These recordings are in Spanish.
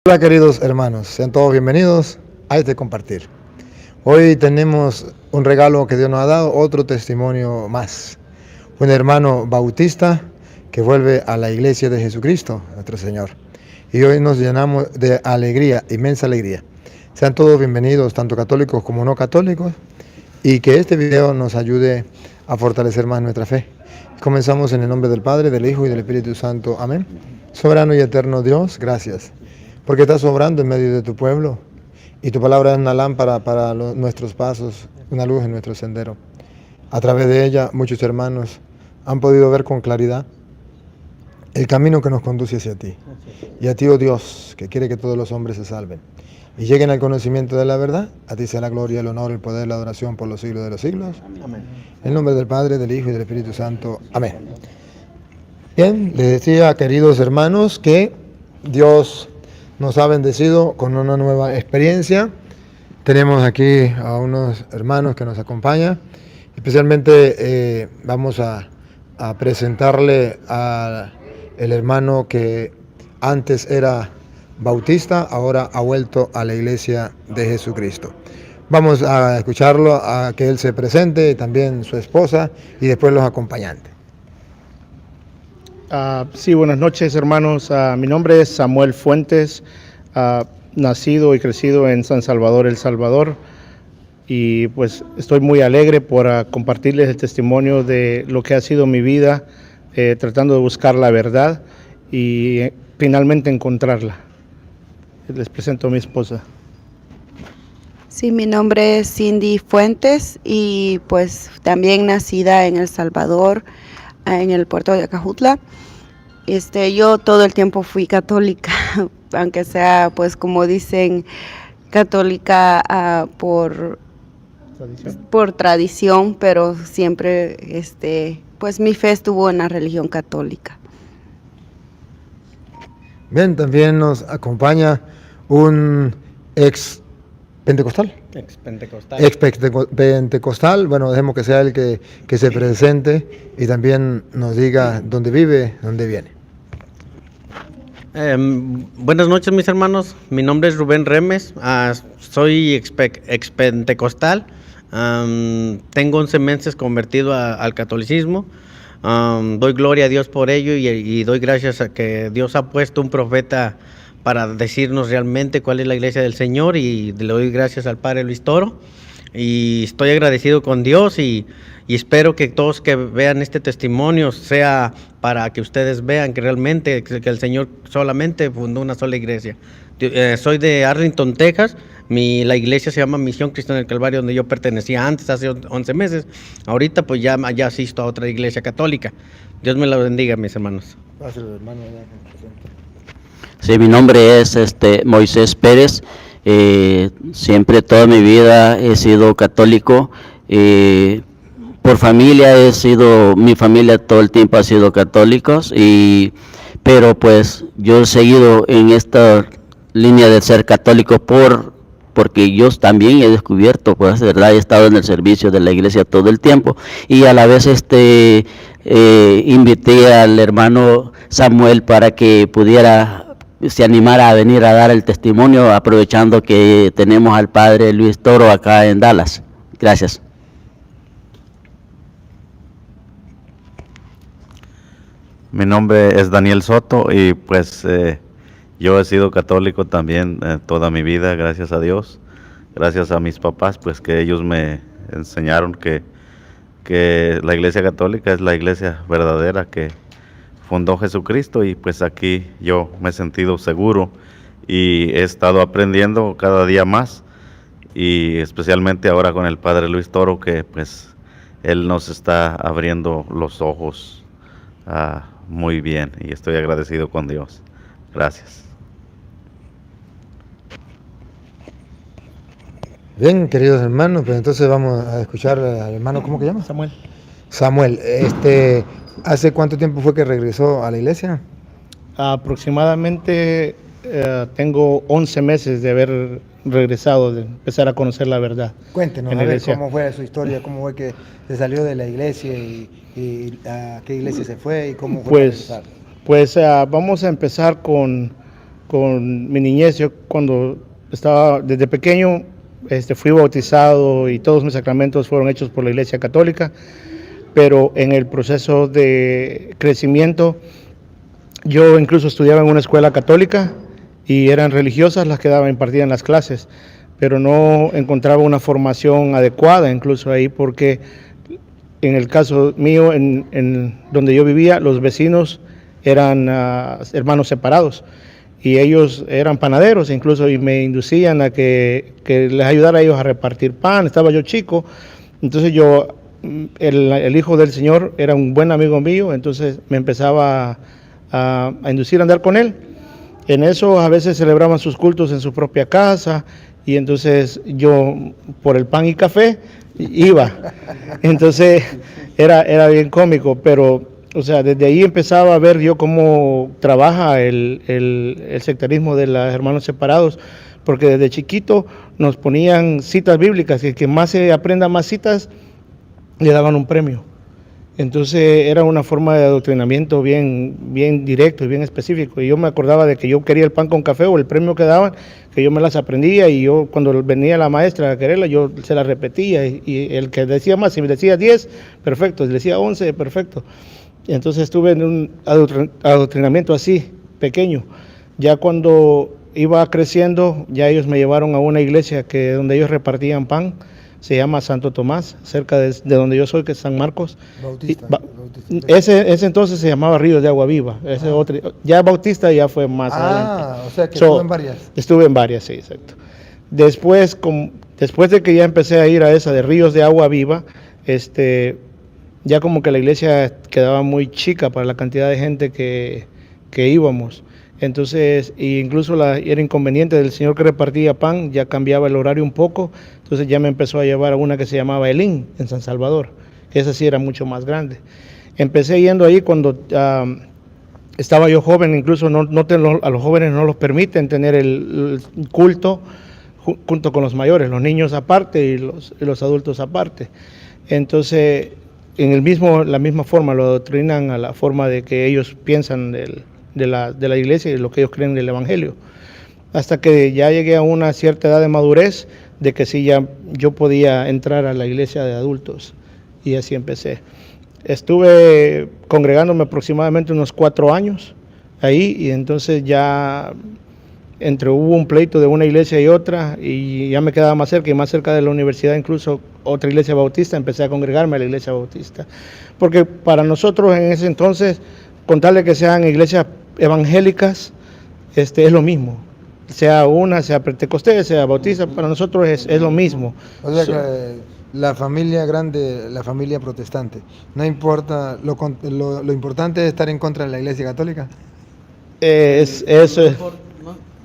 Hola queridos hermanos, sean todos bienvenidos a este compartir. Hoy tenemos un regalo que Dios nos ha dado, otro testimonio más. Un hermano bautista que vuelve a la iglesia de Jesucristo, nuestro Señor. Y hoy nos llenamos de alegría, inmensa alegría. Sean todos bienvenidos, tanto católicos como no católicos, y que este video nos ayude a fortalecer más nuestra fe. Comenzamos en el nombre del Padre, del Hijo y del Espíritu Santo. Amén. Soberano y eterno Dios, gracias, porque estás obrando en medio de tu pueblo, y tu palabra es una lámpara para nuestros pasos, una luz en nuestro sendero. A través de ella, muchos hermanos han podido ver con claridad el camino que nos conduce hacia ti. Y a ti, oh Dios, que quiere que todos los hombres se salven y lleguen al conocimiento de la verdad, a ti sea la gloria, el honor, el poder, la adoración por los siglos de los siglos. Amén. En el nombre del Padre, del Hijo y del Espíritu Santo. Amén. Bien, les decía, queridos hermanos, que Dios nos ha bendecido con una nueva experiencia. Tenemos aquí a unos hermanos que nos acompañan. Especialmente vamos a presentarle al hermano que antes era bautista, ahora ha vuelto a la iglesia de Jesucristo. Vamos a escucharlo, a que él se presente, también su esposa y después los acompañantes. Sí, buenas noches, hermanos. Mi nombre es Samuel Fuentes, nacido y crecido en San Salvador, El Salvador, y pues estoy muy alegre por compartirles el testimonio de lo que ha sido mi vida, tratando de buscar la verdad y finalmente encontrarla. Les presento a mi esposa. Sí, mi nombre es Cindy Fuentes y pues también nacida en El Salvador, en el puerto de Acajutla. Yo todo el tiempo fui católica, aunque sea, pues como dicen, católica por tradición, pero siempre, pues mi fe estuvo en la religión católica. Bien, también nos acompaña un ex pentecostal. Ex-pentecostal, bueno, dejemos que sea el que se presente y también nos diga dónde vive, dónde viene. Buenas noches, mis hermanos. Mi nombre es Rubén Remes, soy ex-pentecostal. Tengo 11 meses convertido al catolicismo. Doy gloria a Dios por ello y doy gracias a que Dios ha puesto un profeta para decirnos realmente cuál es la iglesia del Señor, y le doy gracias al Padre Luis Toro, y estoy agradecido con Dios y espero que todos que vean este testimonio sea para que ustedes vean que realmente que el Señor solamente fundó una sola iglesia. Soy de Arlington, Texas. La iglesia se llama Misión Cristiana del Calvario, donde yo pertenecía antes, hace 11 meses. Ahorita pues ya asisto a otra iglesia católica. Dios me la bendiga, mis hermanos. Sí, mi nombre es Moisés Pérez. Siempre toda mi vida he sido católico. Por familia mi familia todo el tiempo ha sido católicos, pero pues yo he seguido en esta línea de ser católico porque yo también he descubierto, pues, verdad, he estado en el servicio de la iglesia todo el tiempo, y a la vez invité al hermano Samuel para que se animara a venir a dar el testimonio, aprovechando que tenemos al padre Luis Toro acá en Dallas. Gracias. Mi nombre es Daniel Soto y pues yo he sido católico también toda mi vida, gracias a Dios, gracias a mis papás, pues que ellos me enseñaron que la iglesia católica es la iglesia verdadera que fundó Jesucristo, y pues aquí yo me he sentido seguro y he estado aprendiendo cada día más, y especialmente ahora con el Padre Luis Toro, que pues él nos está abriendo los ojos muy bien, y estoy agradecido con Dios. Gracias. Bien, queridos hermanos, pues entonces vamos a escuchar al hermano, ¿cómo que llama? Samuel. ¿Hace cuánto tiempo fue que regresó a la iglesia? Aproximadamente tengo 11 meses de haber regresado, de empezar a conocer la verdad. Cuéntenos, a ver cómo fue su historia, cómo fue que se salió de la iglesia y a qué iglesia se fue y cómo fue regresar. Pues vamos a empezar con con mi niñez. Yo cuando estaba desde pequeño fui bautizado y todos mis sacramentos fueron hechos por la Iglesia Católica, pero en el proceso de crecimiento yo incluso estudiaba en una escuela católica y eran religiosas las que impartían las clases, pero no encontraba una formación adecuada incluso ahí, porque en el caso mío, en donde yo vivía, los vecinos eran hermanos separados y ellos eran panaderos incluso, y me inducían a que les ayudara a ellos a repartir pan. Estaba yo chico, entonces el hijo del Señor era un buen amigo mío, entonces me empezaba a inducir a andar con él. En eso a veces celebraban sus cultos en su propia casa, y entonces yo por el pan y café iba. Entonces era bien cómico, pero o sea, desde ahí empezaba a ver yo cómo trabaja el sectarismo de los hermanos separados, porque desde chiquito nos ponían citas bíblicas, y el que más se aprenda más citas le daban un premio. Entonces era una forma de adoctrinamiento bien directo y bien específico. Y yo me acordaba de que yo quería el pan con café o el premio que daban, que yo me las aprendía, y yo cuando venía la maestra a quererla, yo se la repetía, y el que decía más, si me decía 10, perfecto, si decía 11, perfecto. Y entonces estuve en un adoctrinamiento así, pequeño. Ya cuando iba creciendo, ya ellos me llevaron a una iglesia donde ellos repartían pan. Se llama Santo Tomás, cerca de donde yo soy, que es San Marcos. Bautista. Ese entonces se llamaba Ríos de Agua Viva. Ya Bautista ya fue más adelante. O sea que estuvo en varias. Estuve en varias, sí, exacto. Después de que ya empecé a ir a esa de Ríos de Agua Viva, ya como que la iglesia quedaba muy chica para la cantidad de gente que íbamos. Entonces, incluso era inconveniente del señor que repartía pan, ya cambiaba el horario un poco, entonces ya me empezó a llevar a una que se llamaba Elín, en San Salvador, que esa sí era mucho más grande. Empecé yendo ahí cuando estaba yo joven, incluso a los jóvenes no los permiten tener el culto junto con los mayores, los niños aparte y los adultos aparte. Entonces, la misma forma lo adoctrinan a la forma de que ellos piensan de la iglesia y lo que ellos creen del evangelio, hasta que ya llegué a una cierta edad de madurez, de que sí ya yo podía entrar a la iglesia de adultos, y así empecé. Estuve congregándome aproximadamente unos 4 años ahí, y entonces ya hubo un pleito de una iglesia y otra, y ya me quedaba más cerca, y más cerca de la universidad, incluso otra iglesia bautista. Empecé a congregarme a la iglesia bautista, porque para nosotros en ese entonces, con tal de que sean iglesias evangélicas, es lo mismo, sea pentecostés, sea bautista, para nosotros es lo mismo. O sea que la familia grande, la familia protestante, no importa, lo importante es estar en contra de la iglesia católica.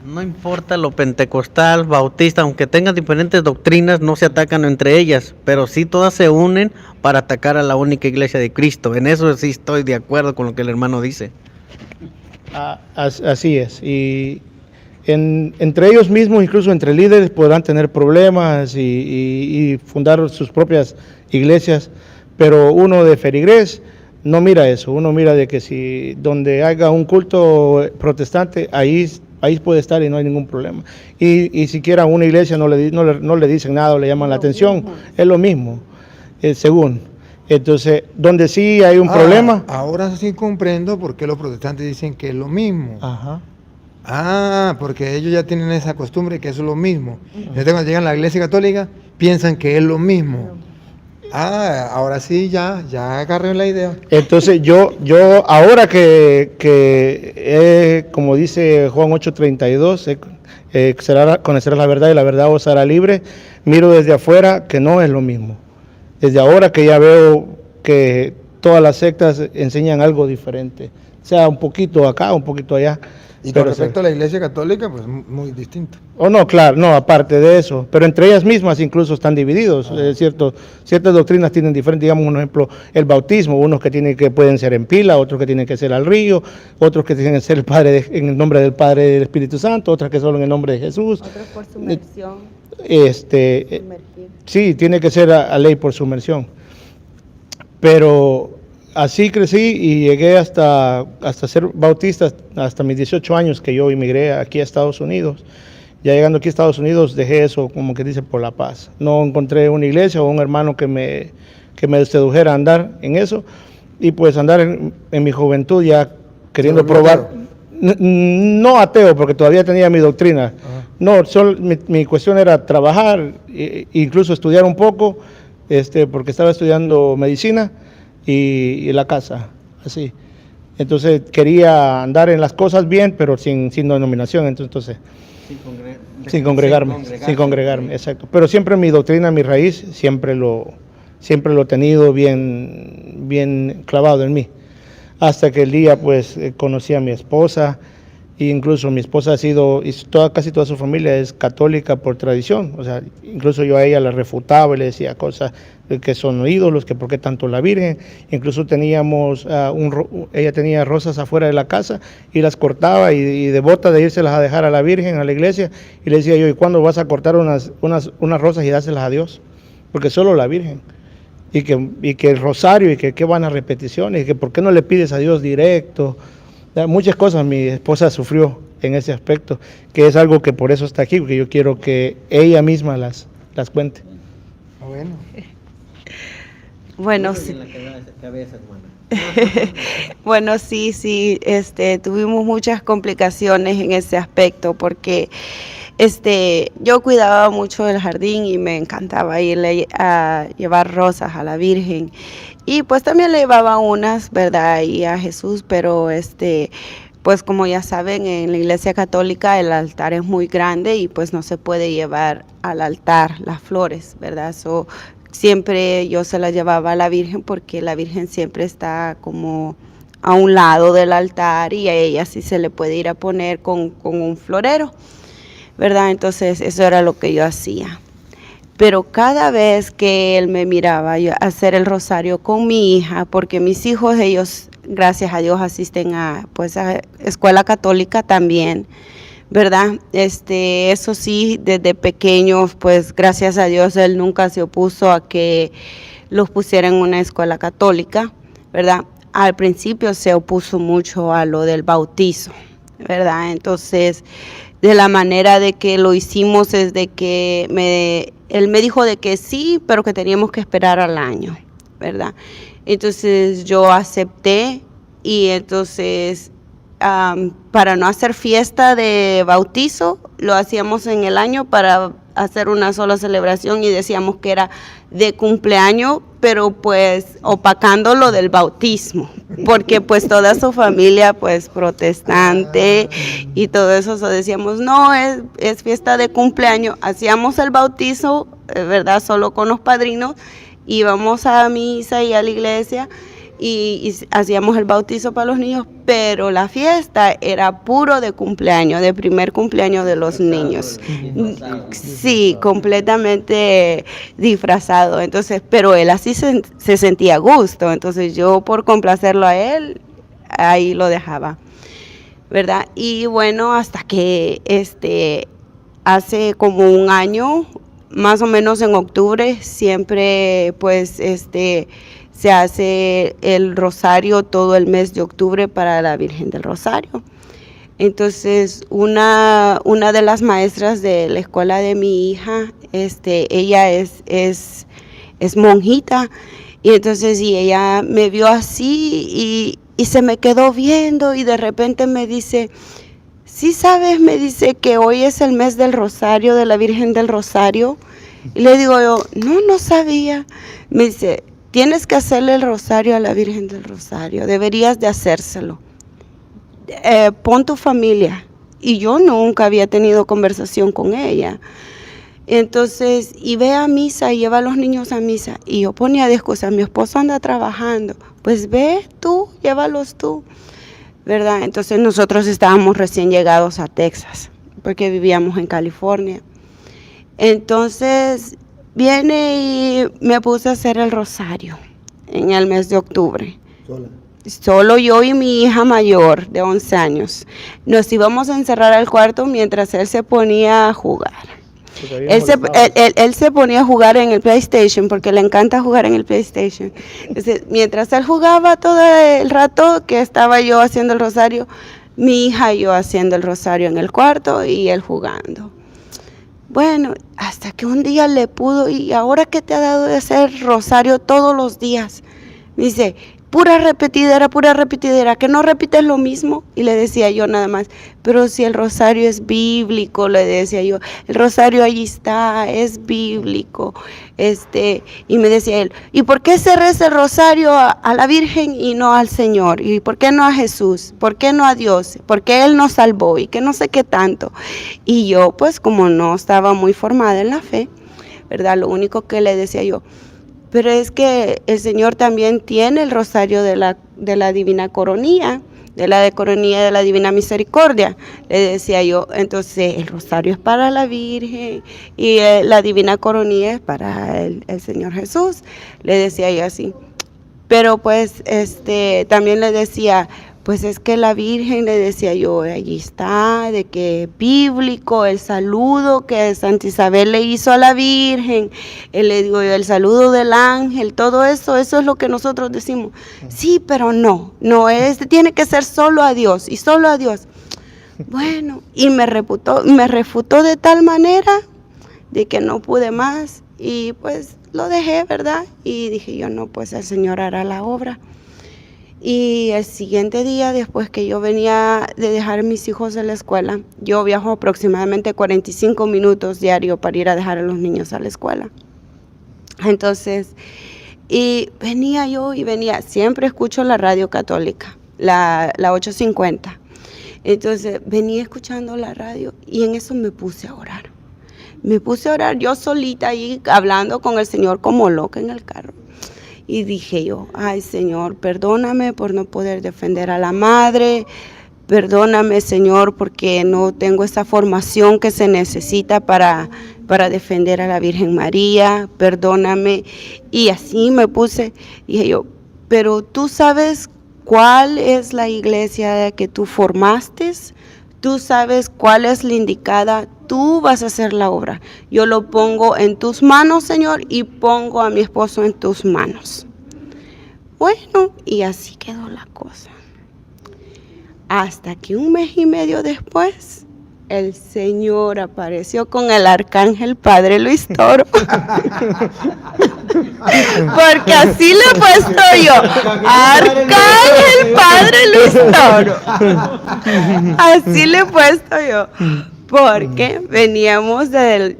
No importa lo pentecostal, bautista, aunque tengan diferentes doctrinas, no se atacan entre ellas, pero sí todas se unen para atacar a la única iglesia de Cristo. En eso sí estoy de acuerdo con lo que el hermano dice. Así es, y entre ellos mismos, incluso entre líderes, podrán tener problemas y fundar sus propias iglesias, pero uno de feligrés no mira eso. Uno mira de que si donde haya un culto protestante, ahí puede estar y no hay ningún problema. Y siquiera una iglesia no le dicen nada o le llaman la atención, es lo mismo, según. Entonces, donde sí hay un problema. Ahora sí comprendo por qué los protestantes dicen que es lo mismo. Ajá. Porque ellos ya tienen esa costumbre que eso es lo mismo. Entonces, cuando llegan a la iglesia católica, piensan que es lo mismo. Ahora sí, ya agarré la idea. Entonces yo ahora que como dice Juan 8:32, conocerás la verdad y la verdad os hará libre, miro desde afuera que no es lo mismo. Desde ahora que ya veo que todas las sectas enseñan algo diferente, sea un poquito acá, un poquito allá. Y con respecto a la iglesia católica, pues muy distinto. No, claro, no, aparte de eso, pero entre ellas mismas incluso están divididos. Ciertas doctrinas tienen diferentes, digamos, un ejemplo, el bautismo, unos que pueden ser en pila, otros que tienen que ser al río, otros que tienen que ser en el nombre del Padre y del Espíritu Santo, otras que solo en el nombre de Jesús. Otros por sumersión. Sí, tiene que ser a ley por sumersión. Pero así crecí y llegué hasta ser bautista, hasta mis 18 años que yo emigré aquí a Estados Unidos. Ya llegando aquí a Estados Unidos dejé eso, como que dice, por la paz. No encontré una iglesia o un hermano que me sedujera a andar en eso. Y pues andar en mi juventud ya queriendo probar. No ateo, porque todavía tenía mi doctrina. No, solo mi cuestión era trabajar, incluso estudiar un poco, porque estaba estudiando medicina y la casa, así. Entonces quería andar en las cosas bien, pero sin denominación, entonces sin congregarme, exacto. Pero siempre mi doctrina, mi raíz, siempre lo he tenido bien clavado en mí. Hasta que el día, pues, conocí a mi esposa, e incluso mi esposa ha sido, y casi toda su familia es católica por tradición. O sea, incluso yo a ella la refutaba y le decía cosas que son ídolos, que por qué tanto la Virgen. Incluso teníamos, ella tenía rosas afuera de la casa y las cortaba y devota de irselas a dejar a la Virgen, a la iglesia. Y le decía yo, ¿y cuándo vas a cortar unas rosas y dárselas a Dios? Porque solo la Virgen. Y que el rosario, y que van a repeticiones, y que por qué no le pides a Dios directo. Muchas cosas mi esposa sufrió en ese aspecto, que es algo que por eso está aquí, porque yo quiero que ella misma las cuente. Bueno, sí. Bueno, sí, tuvimos muchas complicaciones en ese aspecto, porque yo cuidaba mucho del jardín y me encantaba irle a llevar rosas a la Virgen. Y pues también le llevaba unas, ¿verdad? Y a Jesús, pero pues como ya saben, en la iglesia católica el altar es muy grande y pues no se puede llevar al altar las flores, ¿verdad? Siempre yo se las llevaba a la Virgen, porque la Virgen siempre está como a un lado del altar y a ella sí se le puede ir a poner con un florero, ¿verdad? Entonces eso era lo que yo hacía. Pero cada vez que él me miraba yo hacer el rosario con mi hija, porque mis hijos, ellos, gracias a Dios, asisten a escuela católica también, ¿verdad? Eso sí, desde pequeños, pues gracias a Dios, él nunca se opuso a que los pusiera en una escuela católica, ¿verdad? Al principio se opuso mucho a lo del bautizo, ¿verdad? Entonces, de la manera de que lo hicimos es de que él me dijo de que sí, pero que teníamos que esperar al año, ¿verdad? Entonces yo acepté, y entonces para no hacer fiesta de bautizo, lo hacíamos en el año para hacer una sola celebración, y decíamos que era de cumpleaños, pero pues opacando lo del bautismo, porque pues toda su familia pues protestante y todo eso, decíamos no, es fiesta de cumpleaños. Hacíamos el bautizo, ¿verdad? Solo con los padrinos, íbamos a misa y a la iglesia y hacíamos el bautizo para los niños, pero la fiesta era puro de cumpleaños, de primer cumpleaños de los niños. Sí, completamente disfrazado. Entonces, pero él así se sentía a gusto, entonces yo, por complacerlo a él, ahí lo dejaba, ¿verdad? Y bueno, hasta que hace como un año, más o menos en octubre, siempre pues se hace el rosario todo el mes de octubre para la Virgen del Rosario. Entonces, una de las maestras de la escuela de mi hija, ella es monjita, y entonces ella me vio así y se me quedó viendo, y de repente me dice, ¿sí sabes? Me dice que hoy es el mes del Rosario, de la Virgen del Rosario. Y le digo yo, no sabía. Me dice, tienes que hacerle el rosario a la Virgen del Rosario, deberías de hacérselo. Pon tu familia. Y yo nunca había tenido conversación con ella. Entonces, y ve a misa, y lleva a los niños a misa. Y yo ponía de excusa, mi esposo anda trabajando. Pues ve tú, llévalos tú, ¿verdad? Entonces nosotros estábamos recién llegados a Texas, porque vivíamos en California. Entonces viene y me puse a hacer el rosario en el mes de octubre. Solo yo y mi hija mayor de 11 años. Nos íbamos a encerrar al cuarto mientras él se ponía a jugar. Él se ponía a jugar en el PlayStation porque le encanta jugar en el PlayStation. Entonces, mientras él jugaba todo el rato que estaba yo haciendo el rosario, mi hija y yo haciendo el rosario en el cuarto y él jugando. Bueno, hasta que un día le pudo, y ahora que te ha dado de hacer rosario todos los días, me dice, pura repetidera, que no repites lo mismo. Y le decía yo nada más, pero si el rosario es bíblico, le decía yo, el rosario allí está, es bíblico. Y me decía él, ¿y por qué se reza el rosario a la Virgen y no al Señor? ¿Y por qué no a Jesús? ¿Por qué no a Dios? ¿Por qué Él nos salvó? Y que no sé qué tanto. Y yo, pues como no estaba muy formada en la fe, ¿verdad? Lo único que le decía yo, pero es que el Señor también tiene el rosario de la Divina Coronilla, de la Coronilla de la Divina Misericordia, le decía yo. Entonces el rosario es para la Virgen y la Divina Coronilla es para el Señor Jesús, le decía yo así. Pero pues también le decía, pues es que la Virgen, le decía yo, allí está, de que bíblico, el saludo que Santa Isabel le hizo a la Virgen, le digo yo, el saludo del ángel, todo eso es lo que nosotros decimos. Sí, pero no, tiene que ser solo a Dios y solo a Dios. Bueno, y me refutó de tal manera de que no pude más y pues lo dejé, ¿verdad? Y dije yo, no, pues el Señor hará la obra. Y el siguiente día, después que yo venía de dejar a mis hijos en la escuela, yo viajo aproximadamente 45 minutos diario para ir a dejar a los niños a la escuela. Entonces, y venía, siempre escucho la radio católica, la 850. Entonces, venía escuchando la radio y en eso me puse a orar. Me puse a orar yo solita ahí, hablando con el Señor como loca en el carro. Y dije yo, ay Señor, perdóname por no poder defender a la madre, perdóname Señor porque no tengo esa formación que se necesita para defender a la Virgen María, perdóname. Y así me puse, dije yo, pero tú sabes cuál es la iglesia que tú formaste, tú sabes cuál es la indicada, tú vas a hacer la obra. Yo lo pongo en tus manos, Señor, y pongo a mi esposo en tus manos. Bueno, y así quedó la cosa. Hasta que 1 mes y medio después, el Señor apareció con el arcángel Padre Luis Toro. Porque así le he puesto yo, arcángel Padre Luis Toro. Así le he puesto yo. Porque veníamos Hermanita,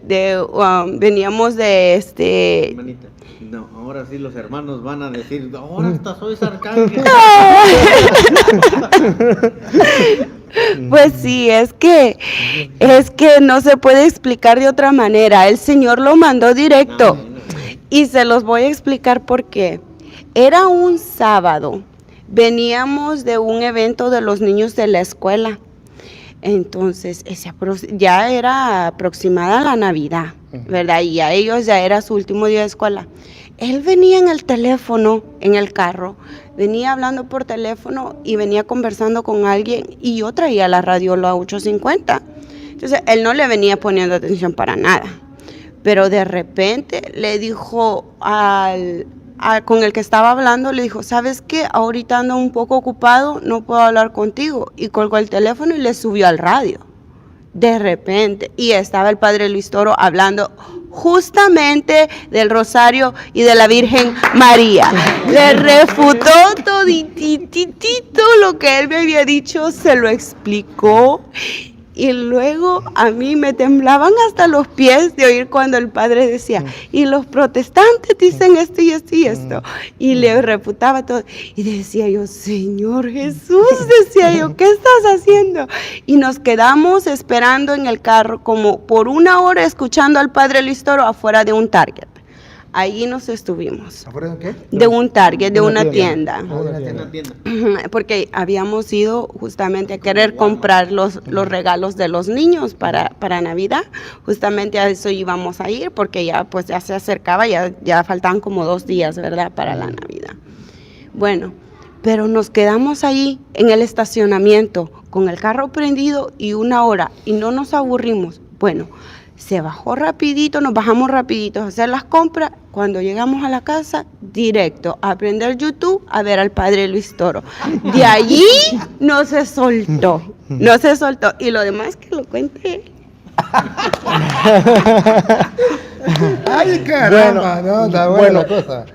no, ahora sí los hermanos van a decir, ahora hasta soy arcángel. Pues sí, es que no se puede explicar de otra manera. El Señor lo mandó directo. Y se los voy a explicar por qué. Era un sábado. Veníamos de un evento de los niños de la escuela. Entonces, ya era aproximada la Navidad, ¿verdad? Y a ellos ya era su último día de escuela. Él venía en el teléfono, en el carro, venía hablando por teléfono y venía conversando con alguien y yo traía la radio, la 850. Entonces, él no le venía poniendo atención para nada. Pero de repente le dijo con el que estaba hablando, le dijo, ¿sabes qué? Ahorita ando un poco ocupado, no puedo hablar contigo. Y colgó el teléfono y le subió al radio. De repente, y estaba el Padre Luis Toro hablando justamente del Rosario y de la Virgen María. Le refutó todititito lo que él me había dicho, se lo explicó. Y luego a mí me temblaban hasta los pies de oír cuando el padre decía, y los protestantes dicen esto y esto y esto. Y le refutaba todo. Y decía yo, Señor Jesús, decía yo, ¿qué estás haciendo? Y nos quedamos esperando en el carro como por 1 hora escuchando al Padre Luis Toro afuera de un Target. Allí nos estuvimos. ¿Afuera de qué? De un Target, de una tienda. Una tienda. Porque habíamos ido justamente a querer comprar los regalos de los niños para Navidad. Justamente a eso íbamos a ir porque ya se acercaba, ya faltaban como 2 días, ¿verdad? Para la Navidad. Bueno, pero nos quedamos ahí en el estacionamiento con el carro prendido y 1 hora y no nos aburrimos. Bueno, Se bajó rapidito, nos bajamos rapidito a hacer las compras. Cuando llegamos a la casa, directo a prender YouTube a ver al padre Luis Toro. De allí no se soltó. Y lo demás que lo cuente él. Ay, caramba, no, está buena la cosa.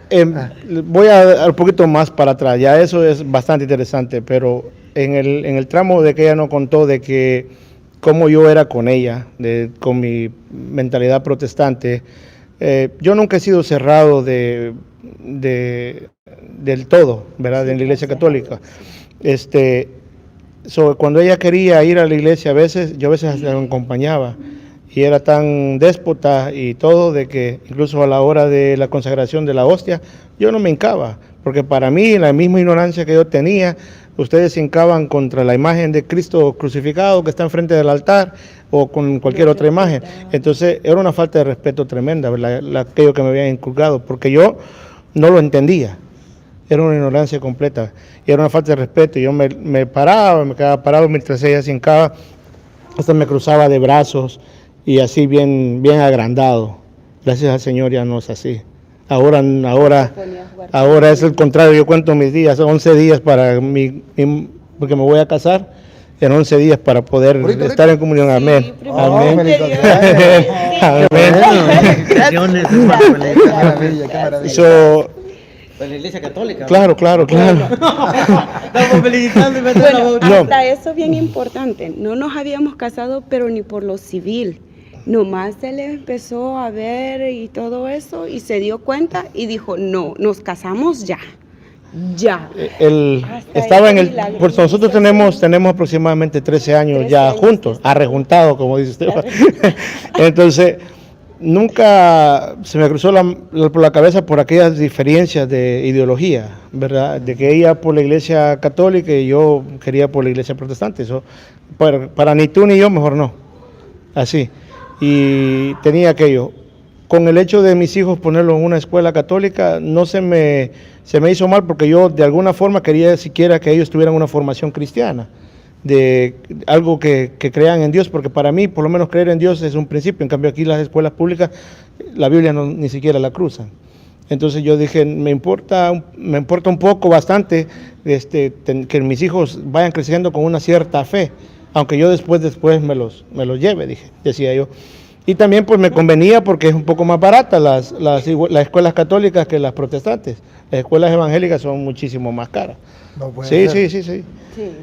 Voy a dar un poquito más para atrás, ya eso es bastante interesante, pero en el tramo de que ella nos contó de que cómo yo era con ella, con mi mentalidad protestante, yo nunca he sido cerrado del todo, ¿verdad? En la iglesia católica. Cuando ella quería ir a la iglesia, yo a veces la acompañaba, y era tan déspota y todo, de que incluso a la hora de la consagración de la hostia, yo no me hincaba, porque para mí, la misma ignorancia que yo tenía, ustedes se hincaban contra la imagen de Cristo crucificado que está enfrente del altar, o con cualquier otra imagen. Entonces era una falta de respeto tremenda, aquello que me habían inculcado, porque yo no lo entendía. Era una ignorancia completa, y era una falta de respeto, y yo me quedaba parado mientras ella se hincaba, hasta me cruzaba de brazos, y así bien agrandado. Gracias al Señor ya no es así. Ahora es el contrario, yo cuento mis días, 11 días porque me voy a casar, en 11 días para poder estar en comunión. Sí, amén. Amén. Bendiciones, hermano. Qué maravilla, qué maravilla. De la iglesia católica. Claro. Hasta eso bien importante, no nos habíamos casado, pero ni por lo civil. Nomás él empezó a ver y todo eso y se dio cuenta y dijo, no, nos casamos ya. Pues nosotros tenemos aproximadamente 13 años ya juntos, arrejuntados, como dice usted. Entonces, nunca se me cruzó por la cabeza por aquellas diferencias de ideología, ¿verdad? De que ella por la iglesia católica y yo quería por la iglesia protestante. Eso, para ni tú ni yo, mejor no. Así. Y tenía aquello. Con el hecho de mis hijos ponerlos en una escuela católica, no se me hizo mal, porque yo de alguna forma quería siquiera que ellos tuvieran una formación cristiana, de algo que crean en Dios, porque para mí, por lo menos, creer en Dios es un principio. En cambio, aquí las escuelas públicas, la Biblia ni siquiera la cruzan. Entonces yo dije, me importa un poco, bastante, que mis hijos vayan creciendo con una cierta fe, aunque yo después me los lleve, decía yo. Y también pues me convenía porque es un poco más barata las escuelas católicas que las protestantes. Las escuelas evangélicas son muchísimo más caras. No puede ser. Sí.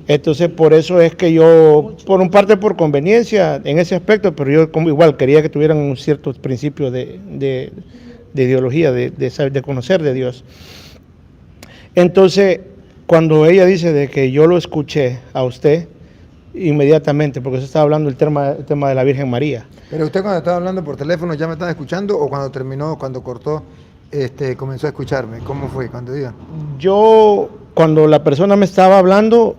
Entonces por eso es que yo, por conveniencia en ese aspecto, pero yo como igual quería que tuvieran un cierto principio de ideología, de conocer de Dios. Entonces, cuando ella dice de que yo lo escuché a usted, inmediatamente, porque se estaba hablando el tema de la Virgen María. Pero usted cuando estaba hablando por teléfono ya me estaba escuchando, o cuando cortó, comenzó a escucharme. ¿Cómo fue cuando diga? Yo, cuando la persona me estaba hablando,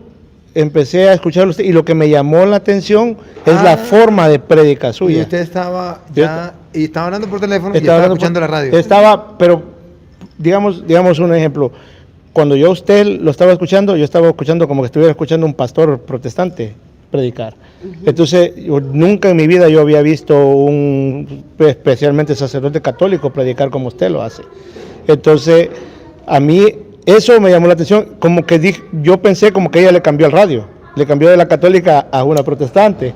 empecé a escucharlo usted, y lo que me llamó la atención es la forma de prédica suya. Y usted estaba hablando por teléfono y estaba escuchando la radio. Pero digamos un ejemplo. Cuando yo a usted lo estaba escuchando, yo estaba escuchando como que estuviera escuchando un pastor protestante predicar. Entonces, nunca en mi vida yo había visto especialmente sacerdote católico predicar como usted lo hace. Entonces, a mí eso me llamó la atención, como que yo pensé como que ella le cambió el radio, le cambió de la católica a una protestante.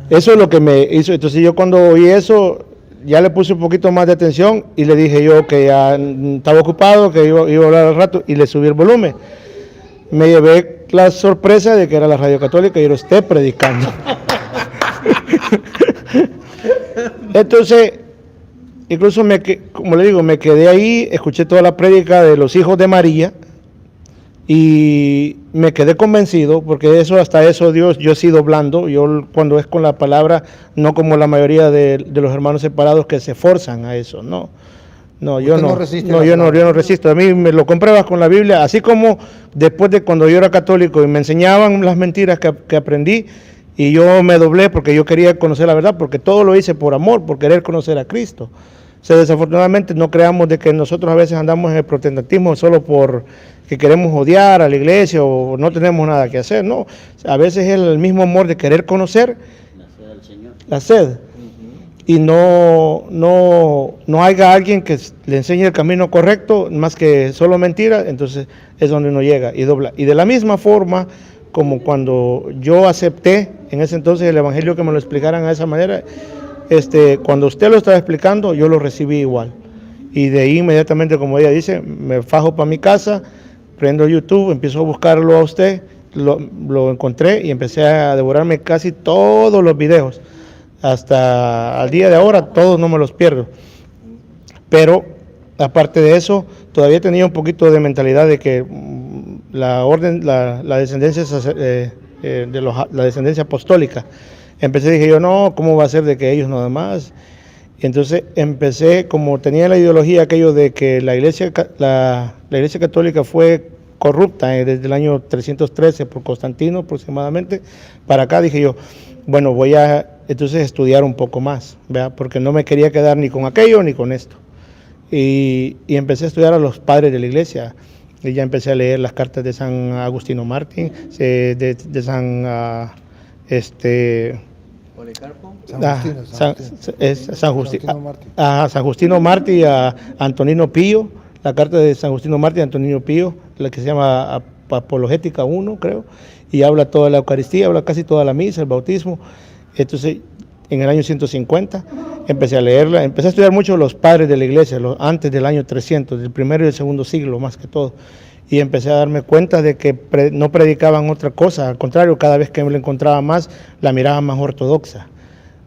Eso es lo que me hizo. Entonces yo cuando oí eso, ya le puse un poquito más de atención y le dije yo que ya estaba ocupado, que iba a hablar al rato, y le subí el volumen. Me llevé la sorpresa de que era la radio católica y era usted predicando. Entonces, incluso como le digo, me quedé ahí, escuché toda la prédica de los hijos de María y me quedé convencido, porque hasta eso Dios, yo he sido blando. Yo cuando es con la palabra, no como la mayoría de los hermanos separados que se forzan a eso, no. Yo no resisto. A mí me lo compruebas con la Biblia, así como después de cuando yo era católico y me enseñaban las mentiras que aprendí, y yo me doblé porque yo quería conocer la verdad, porque todo lo hice por amor, por querer conocer a Cristo. O sea, desafortunadamente no creamos de que nosotros a veces andamos en el protestantismo solo por que queremos odiar a la iglesia o no tenemos nada que hacer, no. A veces es el mismo amor de querer conocer, la sed. y no haya alguien que le enseñe el camino correcto, más que solo mentira, entonces es donde uno llega y dobla. Y de la misma forma, como cuando yo acepté en ese entonces el evangelio que me lo explicaran de esa manera, cuando usted lo estaba explicando, yo lo recibí igual. Y de ahí inmediatamente, como ella dice, me fajo para mi casa, prendo YouTube, empiezo a buscarlo a usted, lo encontré y empecé a devorarme casi todos los videos. Hasta al día de ahora, todos no me los pierdo. Pero, aparte de eso, todavía tenía un poquito de mentalidad de que la descendencia la descendencia apostólica. Dije yo, no, ¿cómo va a ser de que ellos nada más? Y entonces empecé, como tenía la ideología aquello de que la iglesia católica fue corrupta desde el año 313 por Constantino aproximadamente, para acá dije yo, bueno, voy a entonces estudiar un poco más, ¿verdad? Porque no me quería quedar ni con aquello ni con esto. Y empecé a estudiar a los padres de la iglesia. Y ya empecé a leer las cartas de San Agustino Martín, de San San Justino Martí, a Antonino Pío, la carta de San Justino Martí a Antonino Pío, la que se llama Apologética 1, creo, y habla toda la Eucaristía, habla casi toda la misa, el bautismo. Entonces, en el año 150 empecé a leerla, empecé a estudiar mucho los padres de la iglesia, antes del año 300, del primero y del segundo siglo más que todo, y empecé a darme cuenta de que no predicaban otra cosa, al contrario, cada vez que me la encontraba más, la miraba más ortodoxa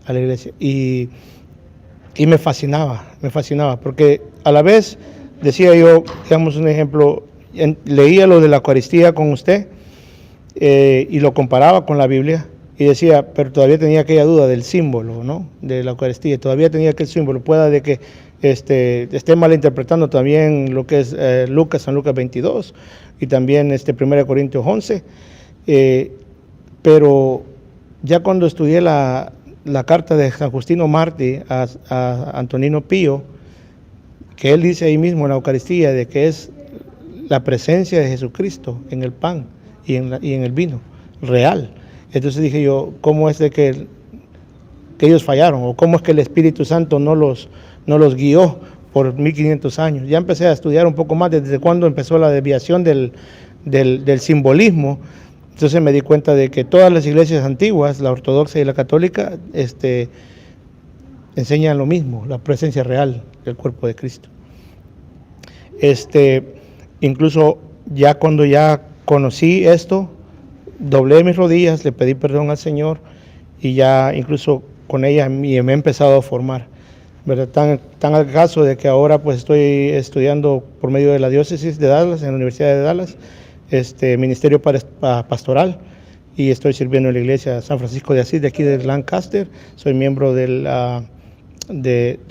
a la iglesia, y me fascinaba, porque a la vez decía yo, digamos un ejemplo, leía lo de la Eucaristía con usted y lo comparaba con la Biblia, y decía, pero todavía tenía aquella duda del símbolo, ¿no? De la Eucaristía, todavía tenía aquel símbolo, pueda de que esté malinterpretando también lo que es San Lucas 22 y también 1 Corintios 11, pero ya cuando estudié la carta de San Justino Martí a Antonino Pío, que él dice ahí mismo en la Eucaristía de que es la presencia de Jesucristo en el pan y en el vino real. Entonces dije yo, ¿cómo es de que ellos fallaron? ¿O cómo es que el Espíritu Santo no los guió por 1500 años? Ya empecé a estudiar un poco más desde cuando empezó la desviación del simbolismo. Entonces me di cuenta de que todas las iglesias antiguas, la ortodoxa y la católica, enseñan lo mismo, la presencia real del cuerpo de Cristo. Incluso ya cuando ya conocí esto, doblé mis rodillas, le pedí perdón al Señor y ya incluso con ella me he empezado a formar, ¿verdad? Tan al caso de que ahora pues estoy estudiando por medio de la diócesis de Dallas, en la Universidad de Dallas, ministerio pastoral, y estoy sirviendo en la iglesia San Francisco de Asís de aquí de Lancaster. Soy miembro de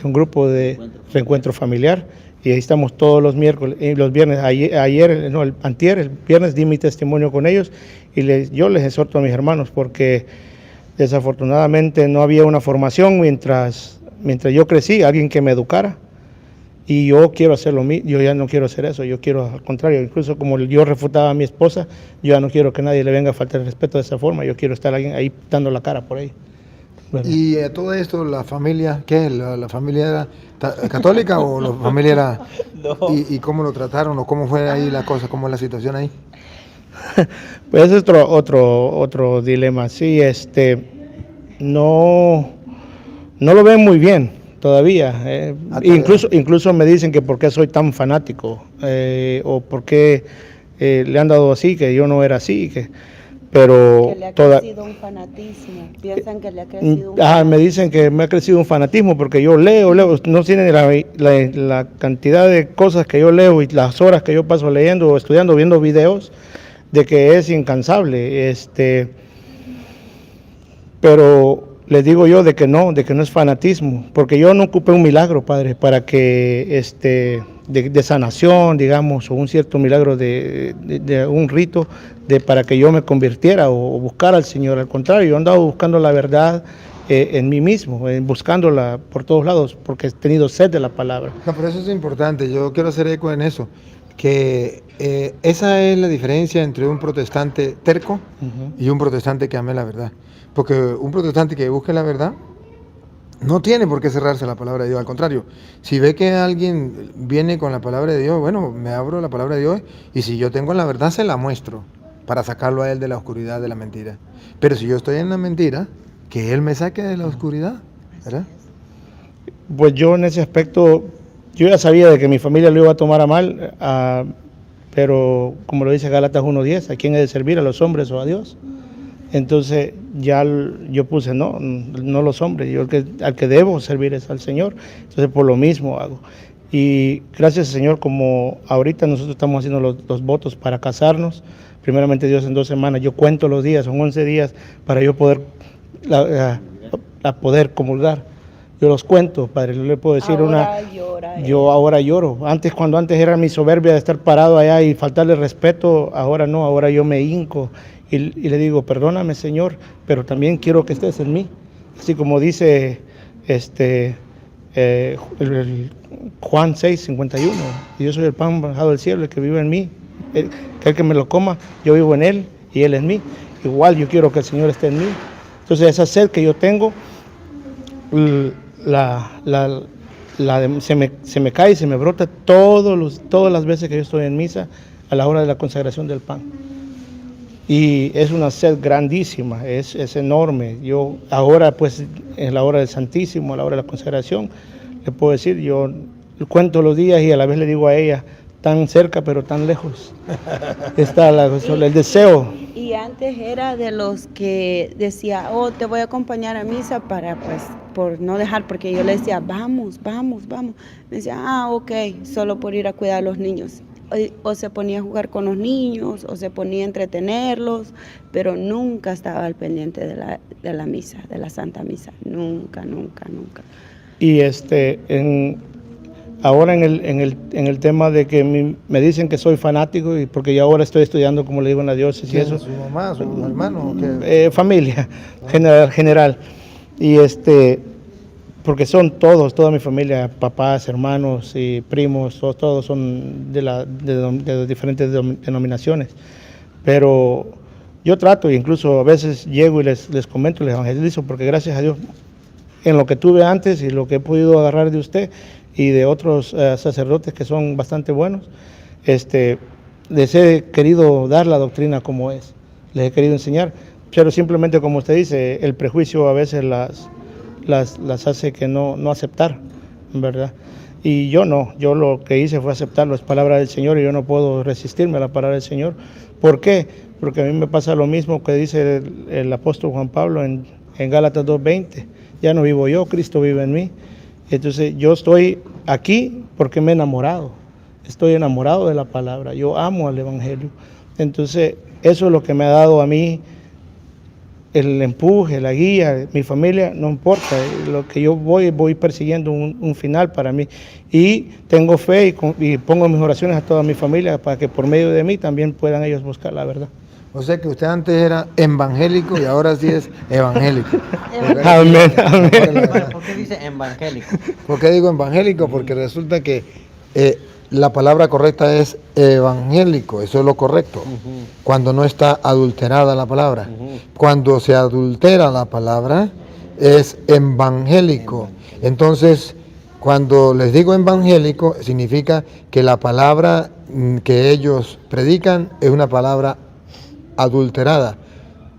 un grupo de reencuentro familiar, y ahí estamos todos los miércoles y los viernes. El viernes di mi testimonio con ellos, y yo les exhorto a mis hermanos, porque desafortunadamente no había una formación mientras yo crecí, alguien que me educara, y yo quiero hacer lo mismo. Yo ya no quiero hacer eso, yo quiero al contrario, incluso como yo refutaba a mi esposa, yo ya no quiero que nadie le venga a faltar el respeto de esa forma, yo quiero estar ahí dando la cara por ella. Bueno. Y todo esto, la familia, ¿qué? ¿La familia era católica o la familia era...? No. ¿Y cómo lo trataron o cómo fue ahí la cosa, cómo es la situación ahí? Pues es otro dilema, sí, no lo ven muy bien todavía, incluso me dicen que por qué soy tan fanático, o por qué le han dado así, que yo no era así, pero que le ha crecido un fanatismo, piensan que le ha crecido un fanatismo. Me dicen que me ha crecido un fanatismo porque yo leo, no tienen la cantidad de cosas que yo leo y las horas que yo paso leyendo o estudiando, viendo videos, de que es incansable, pero les digo yo de que no es fanatismo, porque yo no ocupé un milagro, Padre, para que de sanación, digamos, o un cierto milagro de un rito para que yo me convirtiera o buscara al Señor. Al contrario, yo andaba buscando la verdad en mí mismo, buscándola por todos lados, porque he tenido sed de la palabra. No, pero eso es importante, yo quiero hacer eco en eso, que esa es la diferencia entre un protestante terco y un protestante que ame la verdad. Porque un protestante que busque la verdad no tiene por qué cerrarse la palabra de Dios. Al contrario, si ve que alguien viene con la palabra de Dios, bueno, me abro la palabra de Dios y si yo tengo la verdad se la muestro para sacarlo a él de la oscuridad de la mentira. Pero si yo estoy en la mentira, que él me saque de la oscuridad, ¿verdad? Pues yo en ese aspecto, yo ya sabía de que mi familia lo iba a tomar a mal, pero como lo dice Gálatas 1:10, ¿a quién he de servir? ¿A los hombres o a Dios? Entonces ya yo puse, no los hombres, yo al que debo servir es al Señor, entonces por lo mismo hago. Y gracias al Señor, como ahorita nosotros estamos haciendo los votos para casarnos, primeramente Dios en 2 semanas, yo cuento los días, son 11 días para yo poder, poder comulgar. Yo los cuento, Padre, yo le puedo decir yo ahora lloro. Cuando antes era mi soberbia de estar parado allá y faltarle respeto, ahora no, ahora yo me hinco y le digo, perdóname Señor, pero también quiero que estés en mí. Así como dice Juan 6:51, yo soy el pan bajado del cielo, el que vive en mí, que el que me lo coma, yo vivo en él y él en mí. Igual yo quiero que el Señor esté en mí. Entonces esa sed que yo tengo, se me cae y se me brota todas las veces que yo estoy en misa a la hora de la consagración del pan. Y es una sed grandísima, es enorme. Yo ahora pues en la hora del Santísimo, a la hora de la consagración, le puedo decir, yo cuento los días y a la vez le digo a ella, tan cerca pero tan lejos está el deseo. Y antes era de los que decía, te voy a acompañar a misa para, pues, por no dejar, porque yo le decía, vamos. Me decía, ok, solo por ir a cuidar a los niños. O se ponía a jugar con los niños, o se ponía a entretenerlos, pero nunca estaba al pendiente de la misa, de la Santa Misa. Nunca. Y ahora en el tema de que me dicen que soy fanático, y porque yo ahora estoy estudiando, como le digo, en la diócesis y eso. ¿Su mamá, su hermano? Familia, general. Y porque son toda mi familia, papás, hermanos y primos, todos son de diferentes denominaciones. Pero yo trato, incluso a veces llego y les comento, les evangelizo, porque gracias a Dios, en lo que tuve antes y lo que he podido agarrar de usted y de otros sacerdotes que son bastante buenos, les he querido dar la doctrina como es, les he querido enseñar, pero simplemente, como usted dice, el prejuicio a veces las hace que no aceptar, ¿verdad? Y yo no, yo lo que hice fue aceptarlo, es palabra del Señor y yo no puedo resistirme a la palabra del Señor. ¿Por qué? Porque a mí me pasa lo mismo que dice el apóstol Juan Pablo en Gálatas 2:20, ya no vivo yo, Cristo vive en mí. Entonces yo estoy aquí porque me he enamorado, estoy enamorado de la palabra, yo amo al Evangelio. Entonces eso es lo que me ha dado a mí el empuje, la guía, mi familia, no importa, lo que yo voy persiguiendo un final para mí. Y tengo fe y pongo mis oraciones a toda mi familia para que por medio de mí también puedan ellos buscar la verdad. O sea que usted antes era evangélico y ahora sí es evangélico. Amén. ¿Por qué dice evangélico? ¿Por qué digo evangélico? Porque resulta que la palabra correcta es evangélico, eso es lo correcto. Cuando no está adulterada la palabra. Cuando se adultera la palabra es evangélico. Entonces, cuando les digo evangélico, significa que la palabra que ellos predican es una palabra adulterada.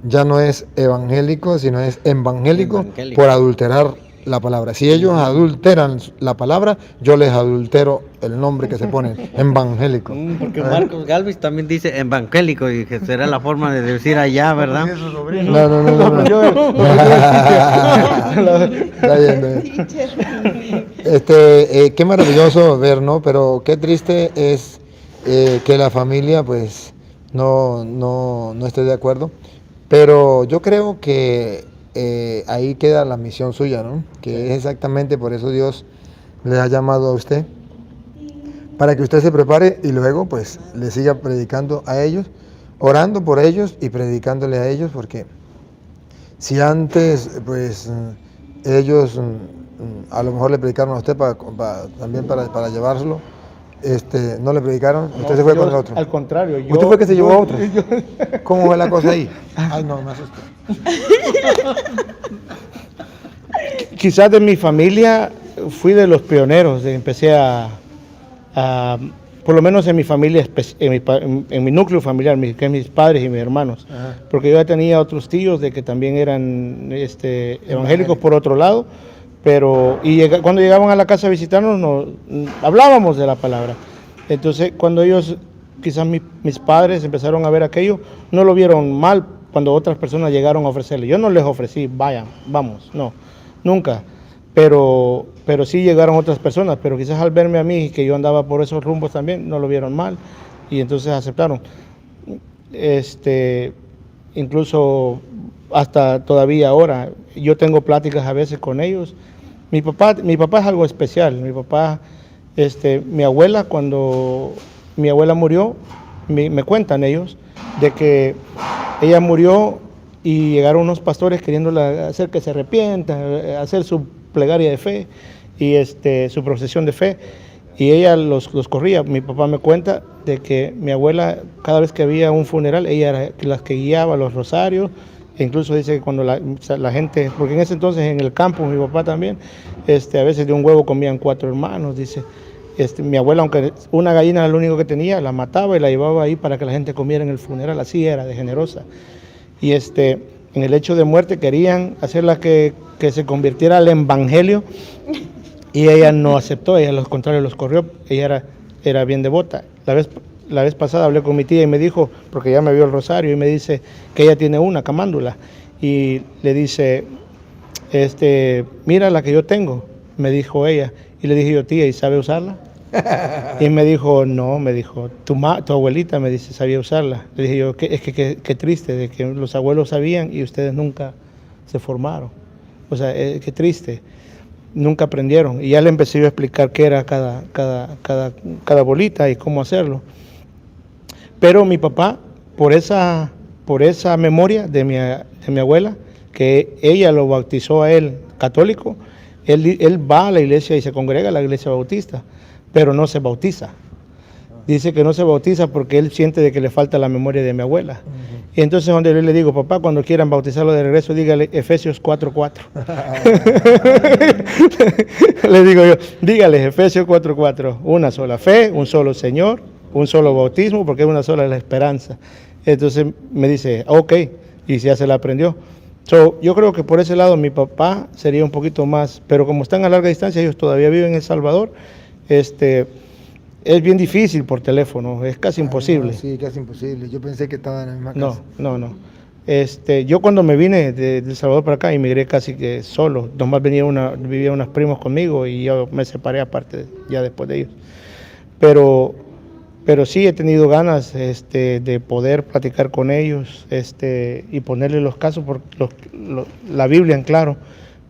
Ya no es evangélico, sino es evangélico por adulterar la palabra. Si ellos adulteran la palabra, yo les adultero el nombre que se ponen, evangélico. Porque Marcos Galvis también dice evangélico y que será la forma de decir allá, ¿verdad? No. Está bien. Qué maravilloso ver, ¿no? Pero qué triste es que la familia, pues, no esté de acuerdo. Pero yo creo que ahí queda la misión suya, ¿no? Que es exactamente por eso Dios le ha llamado a usted, para que usted se prepare y luego pues le siga predicando a ellos, orando por ellos y predicándole a ellos, porque si antes pues ellos a lo mejor le predicaron a usted también para llevárselo, no le predicaron, usted se fue con el otro. Al contrario, ¿Usted fue que se llevó a otro? ¿Cómo fue la cosa ahí? Ay, no, me asusté. quizás de mi familia fui de los pioneros, empecé por lo menos en mi familia, en mi núcleo familiar, que es mis padres y mis hermanos, porque yo ya tenía otros tíos de que también eran evangélicos por otro lado, pero cuando llegaban a la casa a visitarnos, hablábamos de la palabra. Entonces, cuando ellos, quizás mis padres empezaron a ver aquello, no lo vieron mal cuando otras personas llegaron a ofrecerle. Yo no les ofrecí, vayan, vamos, no, nunca. Pero sí llegaron otras personas, pero quizás al verme a mí, que yo andaba por esos rumbos también, no lo vieron mal y entonces aceptaron. Incluso hasta todavía ahora, yo tengo pláticas a veces con ellos. Mi papá es algo especial. Mi papá, mi abuela, cuando mi abuela murió, me cuentan ellos de que ella murió y llegaron unos pastores queriéndola hacer que se arrepienta, hacer su plegaria de fe y su procesión de fe, y ella los corría. Mi papá me cuenta de que mi abuela, cada vez que había un funeral, ella era la que guiaba los rosarios, e incluso dice que cuando la gente, porque en ese entonces en el campo, mi papá también, a veces de un huevo comían 4 hermanos, dice. Mi abuela, aunque una gallina era lo único que tenía, la mataba y la llevaba ahí para que la gente comiera en el funeral, así era de generosa. Y en el hecho de muerte querían hacerla que se convirtiera al evangelio y ella no aceptó, ella al contrario los corrió, ella era bien devota. La vez pasada hablé con mi tía y me dijo, porque ya me vio el rosario, y me dice que ella tiene una camándula y le dice, mira la que yo tengo, me dijo ella, y le dije yo, tía, ¿y sabe usarla? Y me dijo, no, me dijo, tu abuelita me dice, sabía usarla. Le dije yo, qué triste, de que los abuelos sabían y ustedes nunca se formaron. O sea, qué triste, nunca aprendieron. Y ya le empecé yo a explicar qué era cada bolita y cómo hacerlo. Pero mi papá, por esa memoria de mi abuela, que ella lo bautizó a él católico, él va a la iglesia y se congrega a la iglesia bautista, pero no se bautiza. Dice que no se bautiza porque él siente de que le falta la memoria de mi abuela. Y entonces donde yo le digo, papá, cuando quieran bautizarlo de regreso, dígale Efesios 4:4. Le digo yo, dígale Efesios 4:4, una sola fe, un solo Señor, un solo bautismo, porque es una sola la esperanza. Entonces me dice, ok, y ya se la aprendió. Yo creo que por ese lado mi papá sería un poquito más, pero como están a larga distancia, ellos todavía viven en El Salvador, es bien difícil por teléfono, es casi imposible. No, sí, casi imposible. Yo pensé que estaba en la misma casa. No. Yo cuando me vine de El Salvador para acá, emigré casi que solo. Nomás vivía unos primos conmigo y yo me separé aparte ya después de ellos. Pero sí he tenido ganas de poder platicar con ellos y ponerles los casos, la Biblia en claro,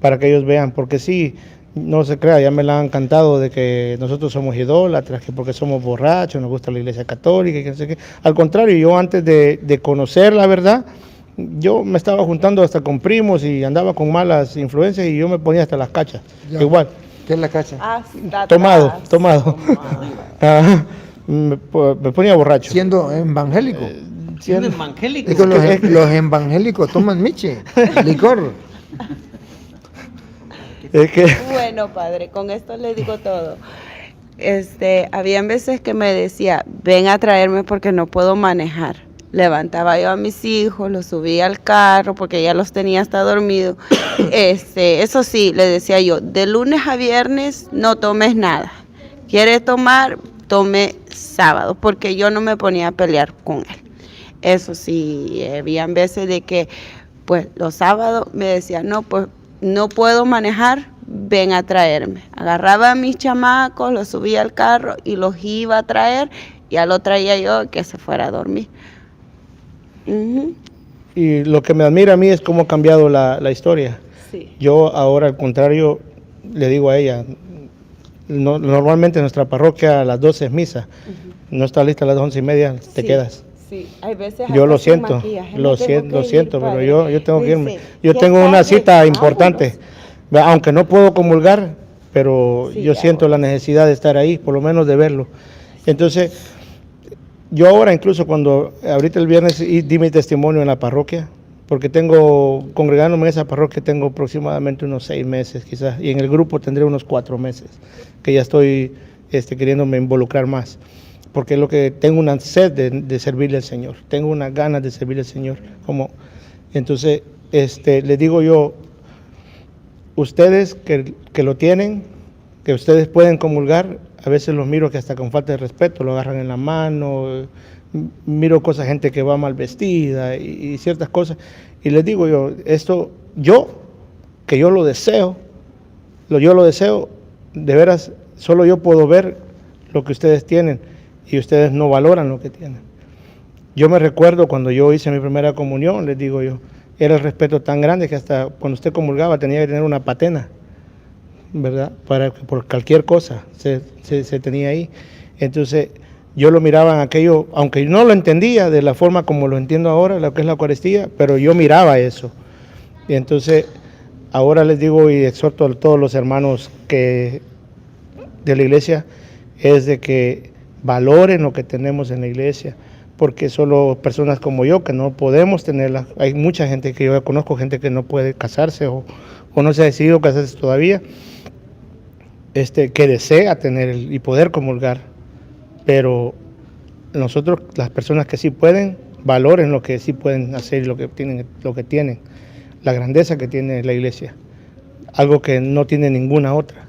para que ellos vean, porque sí, no se crea, ya me la han cantado de que nosotros somos idólatras, que porque somos borrachos, nos gusta la iglesia católica, y que no sé qué. Al contrario, yo antes de conocer la verdad, yo me estaba juntando hasta con primos y andaba con malas influencias y yo me ponía hasta las cachas, igual. ¿Qué es la cacha? Tomado. Ajá. Me ponía borracho. Siendo evangélico. Siendo evangélico. Digo, los evangélicos toman miche, licor. Bueno, padre, con esto le digo todo. Habían veces que me decía, ven a traerme porque no puedo manejar. Levantaba yo a mis hijos, los subía al carro porque ya los tenía hasta dormidos. Eso sí, le decía yo, de lunes a viernes no tomes nada. ¿Quiere tomar? Tome sábado, porque yo no me ponía a pelear con él. Eso sí, habían veces de que, pues, los sábados me decía, no, pues, no puedo manejar, ven a traerme. Agarraba a mis chamacos, los subía al carro y los iba a traer, y ya lo traía yo que se fuera a dormir. Y lo que me admira a mí es cómo ha cambiado la historia. Sí. Yo ahora, al contrario, le digo a ella, normalmente en nuestra parroquia a las 12 es misa, no está lista a las 11:30, te quedas. Sí, hay veces Yo lo siento, pero yo tengo que irme. Yo tengo una cita importante, aunque no puedo comulgar, pero yo siento la necesidad de estar ahí, por lo menos de verlo. Entonces, yo ahora incluso ahorita el viernes di mi testimonio en la parroquia, porque tengo, congregándome en esa parroquia, tengo aproximadamente unos 6 meses quizás, y en el grupo tendré unos 4 meses, que ya estoy queriéndome involucrar más, porque es lo que tengo una sed de servirle al Señor, tengo unas ganas de servirle al Señor. Entonces, les digo yo, ustedes que lo tienen, que ustedes pueden comulgar, a veces los miro que hasta con falta de respeto, lo agarran en la mano, miro cosas, gente que va mal vestida y ciertas cosas, y les digo yo, que yo lo deseo, de veras, solo yo puedo ver lo que ustedes tienen y ustedes no valoran lo que tienen. Yo me recuerdo cuando yo hice mi primera comunión, les digo yo, era el respeto tan grande que hasta cuando usted comulgaba tenía que tener una patena, ¿verdad? Por cualquier cosa se tenía ahí. Entonces yo lo miraba en aquello, aunque no lo entendía de la forma como lo entiendo ahora, lo que es la Eucaristía, pero yo miraba eso. Y entonces ahora les digo y exhorto a todos los hermanos de la iglesia, es de que valoren lo que tenemos en la iglesia, porque solo personas como yo que no podemos tenerla, hay mucha gente que yo conozco, gente que no puede casarse o no se ha decidido casarse todavía, que desea tener y poder comulgar, pero nosotros, las personas que sí pueden, valoren lo que sí pueden hacer y lo que tienen, la grandeza que tiene la iglesia, algo que no tiene ninguna otra.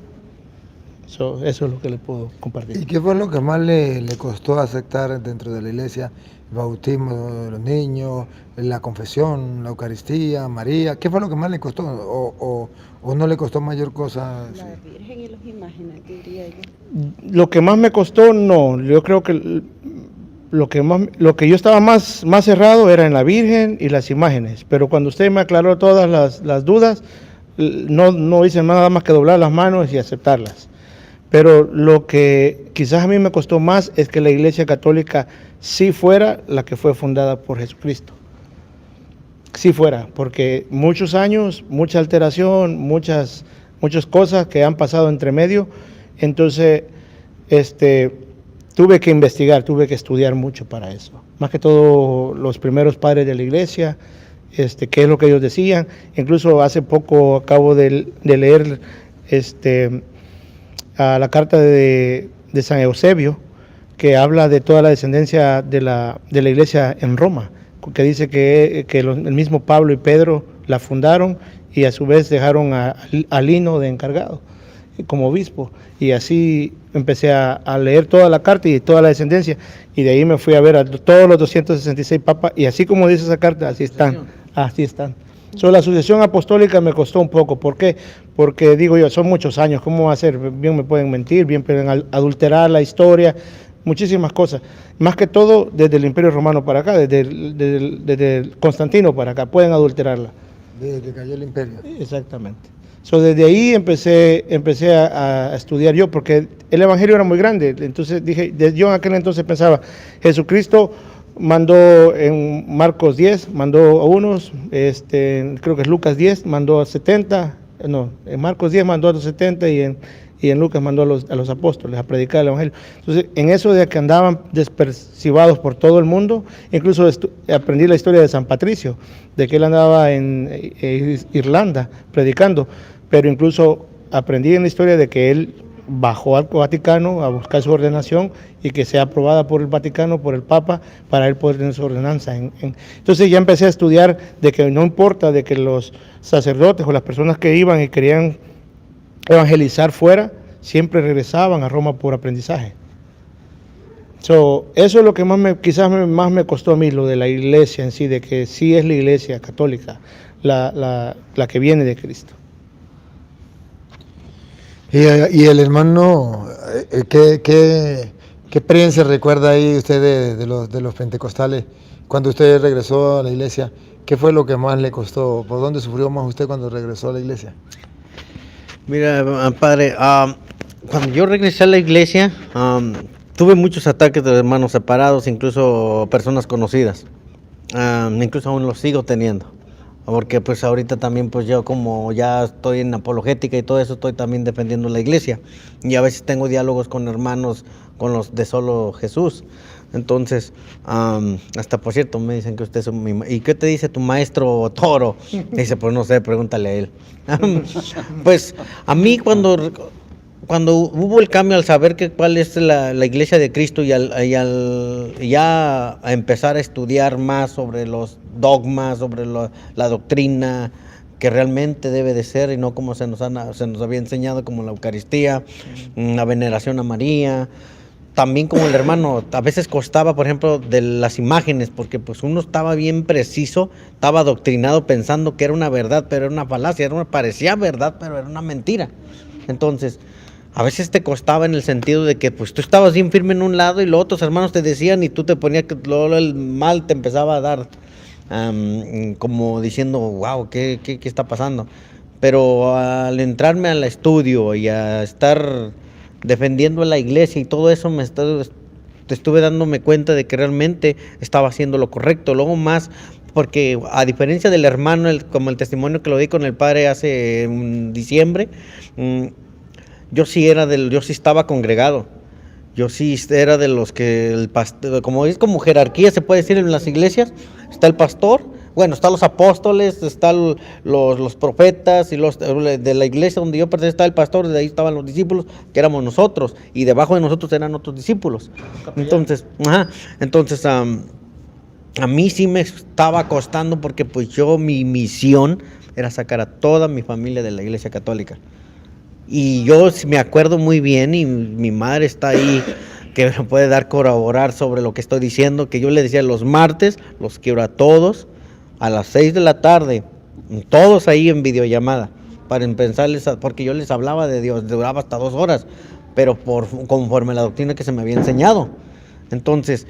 Eso es lo que le puedo compartir. ¿Y qué fue lo que más le costó aceptar dentro de la iglesia? El bautismo de los niños, la confesión, la Eucaristía, María. ¿Qué fue lo que más le costó? ¿O no le costó mayor cosa? La Virgen y las imágenes, diría yo. Lo que más me costó, no. Yo creo que lo que yo estaba más cerrado era en la Virgen y las imágenes. Pero cuando usted me aclaró todas las dudas, no hice nada más que doblar las manos y aceptarlas. Pero lo que quizás a mí me costó más es que la Iglesia Católica sí fuera la que fue fundada por Jesucristo. Sí fuera, porque muchos años, mucha alteración, muchas cosas que han pasado entre medio. Entonces, tuve que investigar, tuve que estudiar mucho para eso. Más que todo los primeros padres de la Iglesia, qué es lo que ellos decían. Incluso hace poco acabo de leer a la carta de San Eusebio, que habla de toda la descendencia de la iglesia en Roma, que dice que el mismo Pablo y Pedro la fundaron y a su vez dejaron a Lino de encargado como obispo, y así empecé a leer toda la carta y toda la descendencia, y de ahí me fui a ver a todos los 266 papas, y así como dice esa carta, así están. La sucesión apostólica me costó un poco. ¿Por qué? Porque digo yo, son muchos años, ¿cómo va a ser? Bien me pueden mentir, bien pueden adulterar la historia, muchísimas cosas. Más que todo desde el Imperio Romano para acá, desde Constantino para acá, pueden adulterarla. Desde que cayó el imperio. Exactamente. Desde ahí empecé a estudiar yo, porque el Evangelio era muy grande. Entonces yo en aquel entonces pensaba, Jesucristo mandó en Marcos 10, mandó a unos, creo que es Lucas 10, mandó a 70, en Marcos 10 mandó a los 70 y en Lucas mandó a los apóstoles a predicar el Evangelio. Entonces, en eso de que andaban dispersivados por todo el mundo, incluso aprendí la historia de San Patricio, de que él andaba en Irlanda predicando, pero incluso aprendí en la historia de que él bajó al Vaticano a buscar su ordenación y que sea aprobada por el Vaticano, por el Papa, para él poder tener su ordenanza. Entonces ya empecé a estudiar de que no importa de que los sacerdotes o las personas que iban y querían evangelizar fuera, siempre regresaban a Roma por aprendizaje. Eso es lo que quizás más me costó a mí, lo de la iglesia en sí, de que sí es la iglesia católica, la que viene de Cristo. Y el hermano, ¿qué experiencia recuerda ahí usted de los pentecostales? Cuando usted regresó a la iglesia, ¿qué fue lo que más le costó? ¿Por dónde sufrió más usted cuando regresó a la iglesia? Mira, padre, cuando yo regresé a la iglesia, tuve muchos ataques de hermanos separados, incluso personas conocidas. Incluso aún los sigo teniendo. Porque pues ahorita también pues yo como ya estoy en apologética y todo eso, estoy también defendiendo la iglesia. Y a veces tengo diálogos con hermanos, con los de solo Jesús. Entonces, hasta por cierto me dicen que usted es ¿y qué te dice tu maestro Toro? Dice, pues no sé, pregúntale a él. Pues a mí cuando hubo el cambio al saber cuál es la Iglesia de Cristo y ya a empezar a estudiar más sobre los dogmas, sobre la doctrina que realmente debe de ser y no como se nos había enseñado, como la Eucaristía, la veneración a María. También como el hermano, a veces costaba, por ejemplo, de las imágenes, porque pues uno estaba bien preciso, estaba adoctrinado pensando que era una verdad, pero era una falacia, parecía verdad, pero era una mentira. Entonces, a veces te costaba en el sentido de que pues tú estabas bien firme en un lado y los otros hermanos te decían y tú te ponías que luego el mal te empezaba a dar, como diciendo, wow, ¿qué está pasando? Pero al entrarme al estudio y a estar defendiendo a la iglesia y todo eso, estuve dándome cuenta de que realmente estaba haciendo lo correcto. Luego más, porque a diferencia del hermano, como el testimonio que lo di con el padre hace diciembre, yo sí estaba congregado. Yo sí era de los que el pastor, como es como jerarquía, se puede decir en las iglesias, está el pastor, bueno, están los apóstoles, están los profetas y los de la iglesia donde yo pertenecía, está el pastor, de ahí estaban los discípulos, que éramos nosotros, y debajo de nosotros eran otros discípulos. Entonces, a mí sí me estaba costando porque pues mi misión era sacar a toda mi familia de la iglesia católica. Y yo me acuerdo muy bien, y mi madre está ahí, que me puede corroborar sobre lo que estoy diciendo, que yo le decía los martes, los quiero a todos, a las 6 de la tarde, todos ahí en videollamada, para empezarles, porque yo les hablaba de Dios, duraba hasta 2 horas, pero conforme la doctrina que se me había enseñado. Entonces,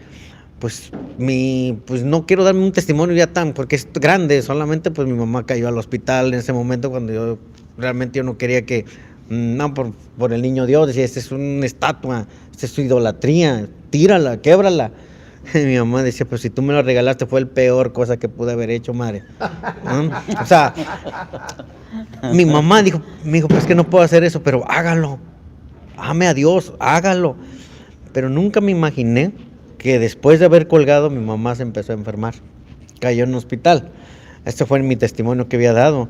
pues no quiero darme un testimonio ya porque es grande, solamente pues mi mamá cayó al hospital en ese momento cuando realmente yo no quería que, no, por el niño Dios, decía, esta es una estatua, esta es su idolatría, tírala, québrala. Y mi mamá decía, pues si tú me lo regalaste fue la peor cosa que pude haber hecho, madre. O sea, mi mamá me dijo, pues que no puedo hacer eso, pero hágalo, ame a Dios, hágalo. Pero nunca me imaginé que después de haber colgado mi mamá se empezó a enfermar, cayó en un hospital. Este fue mi testimonio que había dado.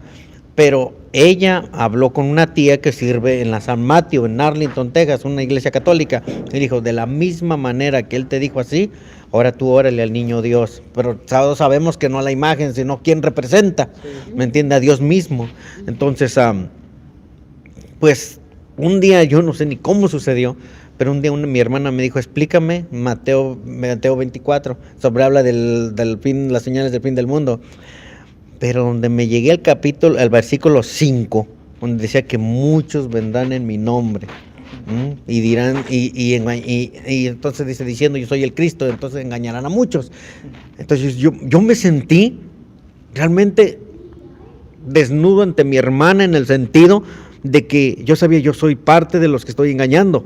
Pero ella habló con una tía que sirve en la San Mateo, en Arlington, Texas, una iglesia católica. Y dijo, de la misma manera que él te dijo así, ahora tú órale al niño Dios. Pero todos sabemos que no a la imagen, sino quién representa, ¿me entiende? A Dios mismo. Entonces, pues un día, yo no sé ni cómo sucedió, pero un día mi hermana me dijo, explícame Mateo 24, habla del fin, las señales del fin del mundo. Pero donde me llegué al versículo 5, donde decía que muchos vendrán en mi nombre, y dirán, y entonces dice, diciendo yo soy el Cristo, entonces engañarán a muchos. Entonces yo me sentí realmente desnudo ante mi hermana, en el sentido de que yo sabía, yo soy parte de los que estoy engañando.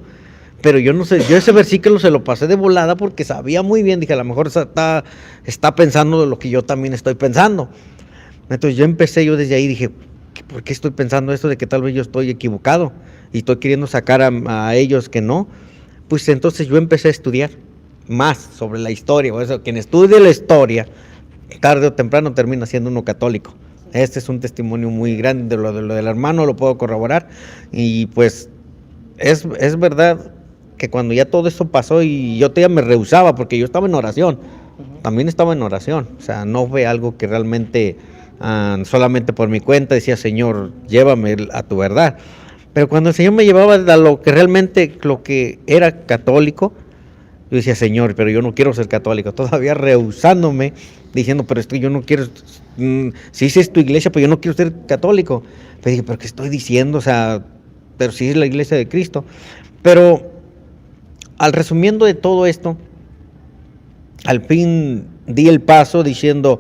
Pero yo no sé, yo ese versículo se lo pasé de volada porque sabía muy bien, dije, a lo mejor está pensando de lo que yo también estoy pensando. Entonces yo desde ahí dije, ¿por qué estoy pensando esto de que tal vez yo estoy equivocado y estoy queriendo sacar a ellos que no? Pues entonces yo empecé a estudiar más sobre la historia. Por eso, quien estudie la historia, tarde o temprano termina siendo uno católico. Este es un testimonio muy grande de lo del hermano, lo puedo corroborar. Y pues es verdad que cuando ya todo eso pasó y yo todavía me rehusaba porque yo estaba en oración, también estaba en oración. O sea, no fue algo que realmente solamente por mi cuenta decía, Señor, llévame a tu verdad. Pero cuando el Señor me llevaba a lo que era católico, yo decía, Señor, pero yo no quiero ser católico, todavía rehusándome, diciendo, pero yo no quiero, si es tu iglesia, pero yo no quiero ser católico. Pero dije, pero ¿qué estoy diciendo? O sea, pero si es la iglesia de Cristo. Pero al resumiendo de todo esto, al fin di el paso diciendo,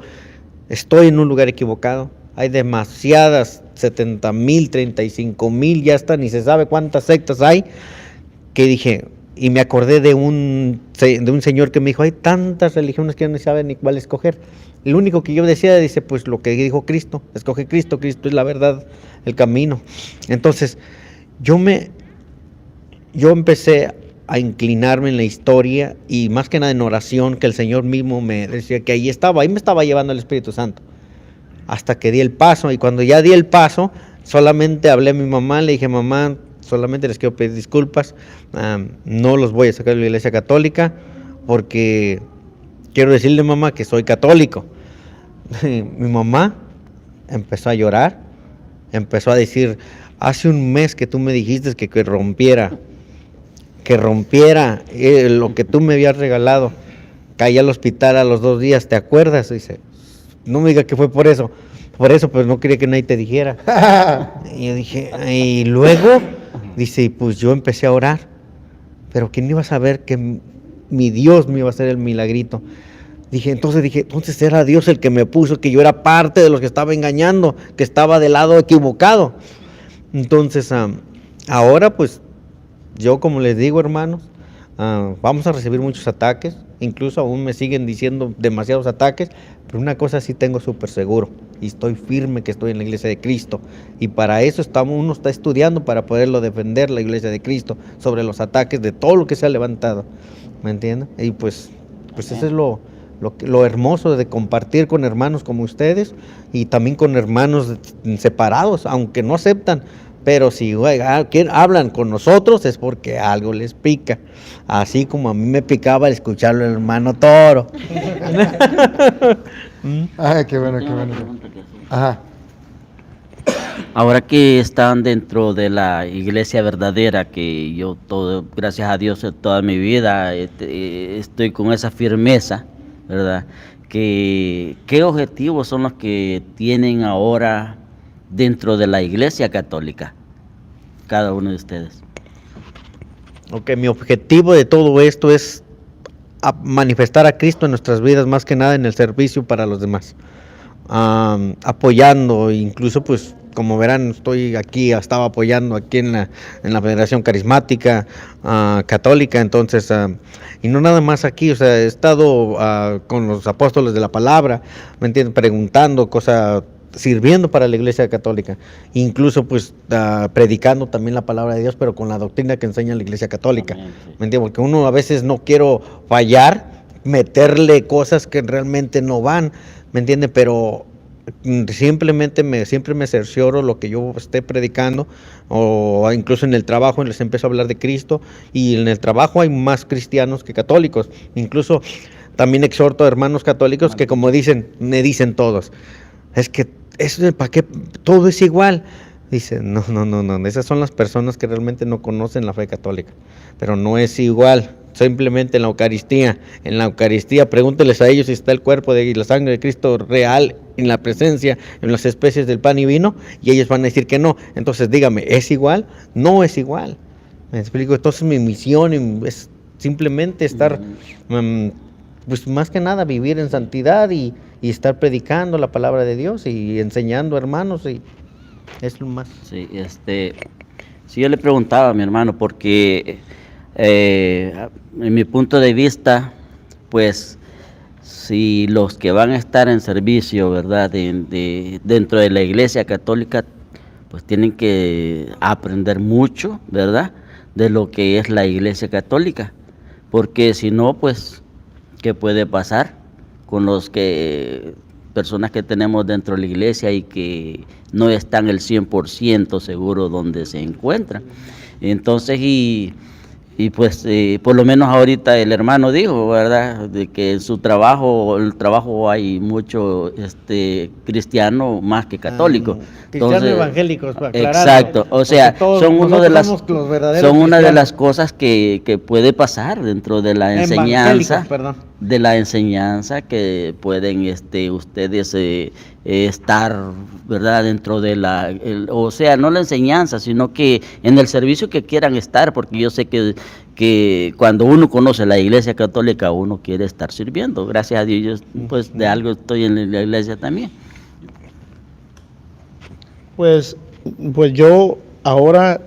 estoy en un lugar equivocado, hay demasiadas, 70,000, 35,000, ya está, ni se sabe cuántas sectas hay, que dije, y me acordé de un señor que me dijo, hay tantas religiones que no saben ni cuál escoger. Lo único que yo decía, dice, pues lo que dijo Cristo, escoge Cristo, Cristo es la verdad, el camino. Entonces, yo empecé a inclinarme en la historia y más que nada en oración, que el Señor mismo me decía que ahí me estaba llevando el Espíritu Santo, hasta que di el paso. Y cuando ya di el paso, solamente hablé a mi mamá, le dije: mamá, solamente les quiero pedir disculpas, no los voy a sacar de la iglesia católica, porque quiero decirle, mamá, que soy católico. Mi mamá empezó a llorar, empezó a decir: hace un mes que tú me dijiste que rompiera lo que tú me habías regalado. Caí al hospital a los 2 días, ¿te acuerdas? Dice: no me diga que fue por eso, pues no quería que nadie te dijera. Y yo dije, y luego, dice, pues yo empecé a orar, pero ¿quién iba a saber que mi Dios me iba a hacer el milagrito? Entonces era Dios el que me puso, que yo era parte de los que estaba engañando, que estaba del lado equivocado. Entonces, ahora pues, yo como les digo, hermanos, vamos a recibir muchos ataques, incluso aún me siguen diciendo demasiados ataques, pero una cosa sí tengo súper seguro, y estoy firme que estoy en la iglesia de Cristo, y para eso uno está estudiando para poderlo defender, la iglesia de Cristo, sobre los ataques de todo lo que se ha levantado, ¿me entienden? Y pues eso es lo hermoso de compartir con hermanos como ustedes, y también con hermanos separados, aunque no aceptan. Pero si hablan con nosotros es porque algo les pica. Así como a mí me picaba el escucharlo el hermano Toro. Ay, qué bueno. Ajá. Ahora que están dentro de la iglesia verdadera, que yo gracias a Dios toda mi vida estoy con esa firmeza, ¿verdad? ¿Qué objetivos son los que tienen ahora dentro de la iglesia católica, cada uno de ustedes? Ok, mi objetivo de todo esto es manifestar a Cristo en nuestras vidas, más que nada en el servicio para los demás, apoyando, incluso pues como verán estaba apoyando aquí en la Federación Carismática Católica, entonces, y no nada más aquí, o sea, he estado con los apóstoles de la palabra, ¿me entienden? Preguntando cosas, sirviendo para la iglesia católica, incluso pues predicando también la palabra de Dios, pero con la doctrina que enseña la iglesia católica. Amén, sí. ¿Me entiendes? Porque uno a veces no quiero fallar, meterle cosas que realmente no van, ¿me entiende? Pero siempre me cercioro lo que yo esté predicando, o incluso en el trabajo les empiezo a hablar de Cristo, y en el trabajo hay más cristianos que católicos. Incluso también exhorto a hermanos católicos que, como me dicen todos, es que ¿para qué todo es igual? Dice, no, esas son las personas que realmente no conocen la fe católica, pero no es igual. Simplemente en la Eucaristía, pregúnteles a ellos si está el cuerpo y la sangre de Cristo real en la presencia, en las especies del pan y vino, y ellos van a decir que no. Entonces dígame, ¿es igual? No es igual. ¿Me explico? Entonces mi misión es simplemente estar, pues más que nada vivir en santidad y estar predicando la palabra de Dios y enseñando a hermanos, y es lo más. Sí, si yo le preguntaba a mi hermano, porque en mi punto de vista, pues si los que van a estar en servicio, ¿verdad?, dentro de la iglesia católica, pues tienen que aprender mucho, ¿verdad?, de lo que es la iglesia católica, porque si no, pues, ¿qué puede pasar con personas que tenemos dentro de la iglesia y que no están el 100% seguro donde se encuentran? Entonces, y pues por lo menos ahorita el hermano dijo, ¿verdad?, de que en el trabajo hay mucho cristiano más que católico. Cristianos evangélicos, para aclarar. Exacto, o sea, son una de las cosas que puede pasar dentro de la enseñanza, que pueden ustedes estar, ¿verdad?, dentro de o sea, no la enseñanza, sino que en el servicio que quieran estar, porque yo sé que cuando uno conoce la iglesia católica, uno quiere estar sirviendo. Gracias a Dios, yo, pues de algo estoy en la iglesia también. Pues yo ahora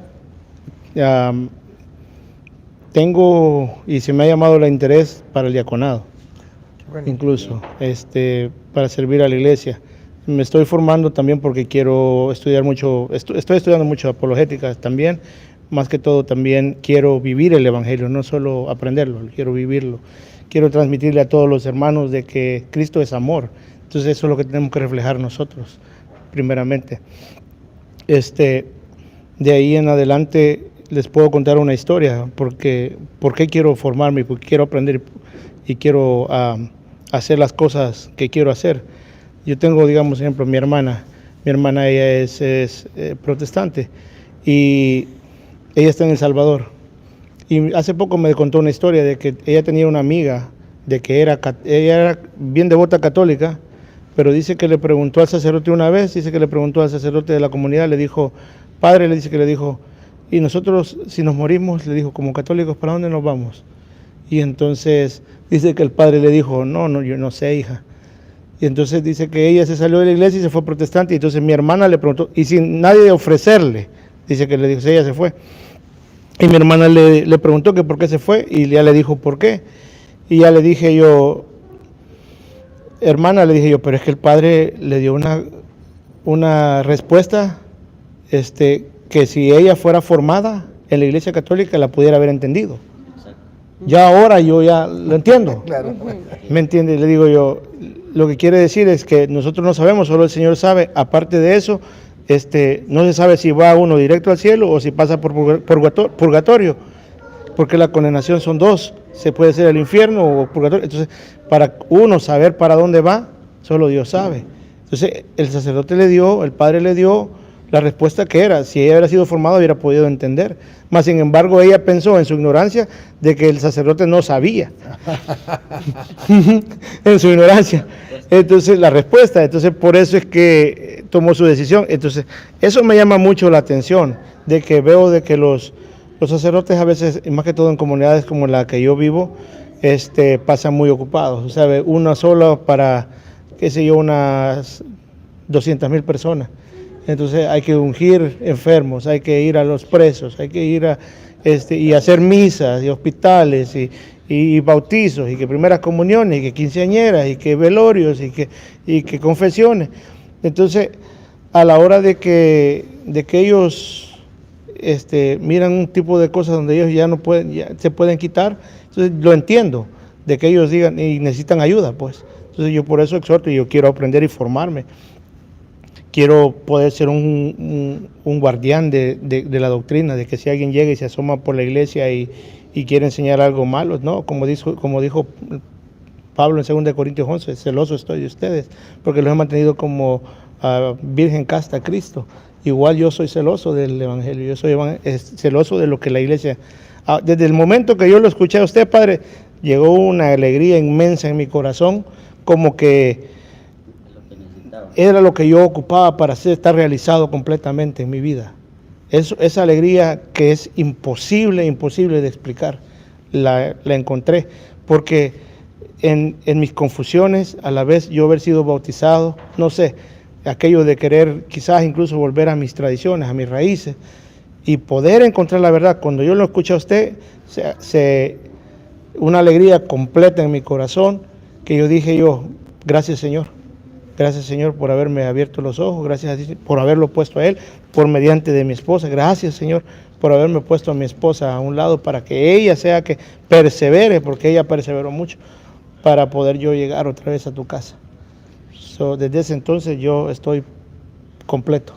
tengo, y se me ha llamado el interés para el diaconado, incluso para servir a la iglesia. Me estoy formando también porque quiero estudiar mucho, estoy estudiando mucho apologética también, más que todo también quiero vivir el Evangelio, no solo aprenderlo, quiero vivirlo. Quiero transmitirle a todos los hermanos de que Cristo es amor. Entonces eso es lo que tenemos que reflejar nosotros, primeramente. De ahí en adelante les puedo contar una historia, por qué quiero formarme, porque quiero aprender y quiero hacer las cosas que quiero hacer. Yo tengo, digamos, ejemplo, mi hermana ella es protestante y ella está en El Salvador. Y hace poco me contó una historia de que ella tenía una amiga, de que ella era bien devota católica, pero dice que le preguntó al sacerdote una vez, dice que le preguntó al sacerdote de la comunidad, le dijo, padre, le dijo, y nosotros si nos morimos, le dijo, como católicos, ¿para dónde nos vamos? Y entonces dice que el padre le dijo, no, yo no sé, hija. Y entonces dice que ella se salió de la iglesia y se fue protestante, y entonces mi hermana le preguntó, y sin nadie ofrecerle, dice que le dijo, ella se fue. Y mi hermana le preguntó que por qué se fue, y ya le dijo por qué. Y ya le dije yo, hermana, pero es que el padre le dio una respuesta, que si ella fuera formada en la iglesia católica la pudiera haber entendido. Ya ahora yo ya lo entiendo. Claro. ¿Me entiende? Le digo yo, lo que quiere decir es que nosotros no sabemos, solo el Señor sabe. Aparte de eso, no se sabe si va uno directo al cielo o si pasa por purgatorio, porque la condenación son dos, se puede ser el infierno o purgatorio. Entonces, para uno saber para dónde va, solo Dios sabe. Entonces, el padre le dio la respuesta que era, si ella hubiera sido formada hubiera podido entender, mas sin embargo ella pensó en su ignorancia de que el sacerdote no sabía, en su ignorancia. Entonces la respuesta, por eso es que tomó su decisión. Entonces eso me llama mucho la atención, de que veo de que los sacerdotes a veces, y más que todo en comunidades como la que yo vivo, pasan muy ocupados, ¿sabe? Una sola para, unas 200,000 personas. Entonces hay que ungir enfermos, hay que ir a los presos, hay que ir y hacer misas y hospitales y bautizos y que primeras comuniones y que quinceañeras y que velorios y que confesiones. Entonces a la hora de que ellos miran un tipo de cosas donde ellos ya no pueden, ya se pueden quitar, entonces lo entiendo, de que ellos digan y necesitan ayuda, pues. Entonces yo por eso exhorto y yo quiero aprender y formarme. Quiero poder ser un guardián de la doctrina, de que si alguien llega y se asoma por la iglesia y quiere enseñar algo malo, no, como dijo Pablo en 2 Corintios 11, celoso estoy de ustedes, porque los he mantenido como virgen casta a Cristo. Igual yo soy celoso del Evangelio, yo soy celoso de lo que la iglesia... Desde el momento que yo lo escuché a usted, Padre, llegó una alegría inmensa en mi corazón, como que era lo que yo ocupaba para estar realizado completamente en mi vida. Esa alegría que es imposible de explicar, la encontré, porque en mis confusiones, a la vez yo haber sido bautizado, no sé, aquello de querer quizás incluso volver a mis tradiciones, a mis raíces, y poder encontrar la verdad. Cuando yo lo escuché a usted, una alegría completa en mi corazón, que yo dije gracias Señor. Gracias Señor por haberme abierto los ojos, gracias por haberlo puesto a Él, por mediante de mi esposa. Gracias Señor por haberme puesto a mi esposa a un lado para que ella sea que persevere, porque ella perseveró mucho, para poder yo llegar otra vez a tu casa. Desde ese entonces yo estoy completo.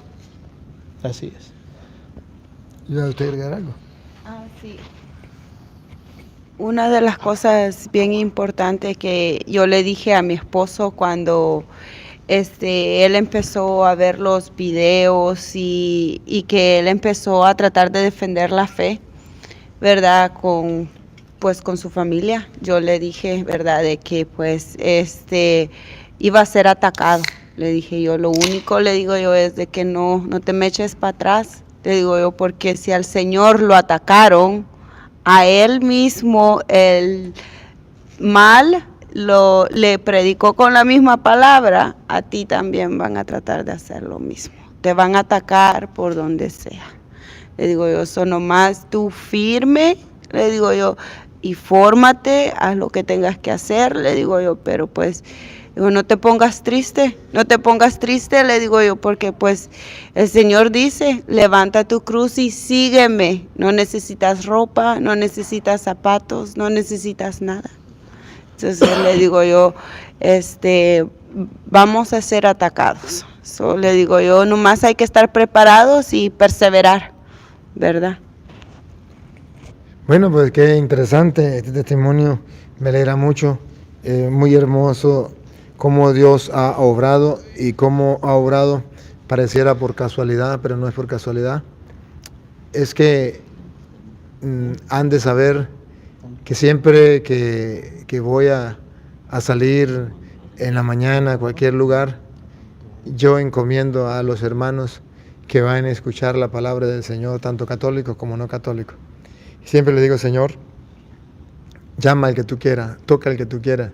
Así es. ¿Y a usted agregar algo? Sí. Una de las cosas bien importantes que yo le dije a mi esposo cuando él empezó a ver los videos y que él empezó a tratar de defender la fe, ¿verdad? Con su familia. Yo le dije, ¿verdad? De que iba a ser atacado. Le dije yo, lo único le digo yo es de que no te me eches para atrás. Le digo yo, porque si al Señor lo atacaron, a él mismo el mal le predicó con la misma palabra, a ti también van a tratar de hacer lo mismo. Te van a atacar por donde sea. Le digo yo, eso nomás tú firme, le digo yo, y fórmate, haz lo que tengas que hacer, le digo yo, pero pues Digo, no te pongas triste, le digo yo, porque pues el Señor dice, levanta tu cruz y sígueme. No necesitas ropa, no necesitas zapatos, no necesitas nada. Entonces le digo yo, vamos a ser atacados. Le digo yo, nomás hay que estar preparados y perseverar, ¿verdad? Bueno, pues qué interesante este testimonio, me alegra mucho, muy hermoso cómo Dios ha obrado y cómo ha obrado, pareciera por casualidad, pero no es por casualidad. Es que han de saber que siempre que voy a salir en la mañana a cualquier lugar, yo encomiendo a los hermanos que van a escuchar la palabra del Señor, tanto católicos como no católicos. Siempre le digo, Señor, llama al que tú quieras, toca al que tú quieras,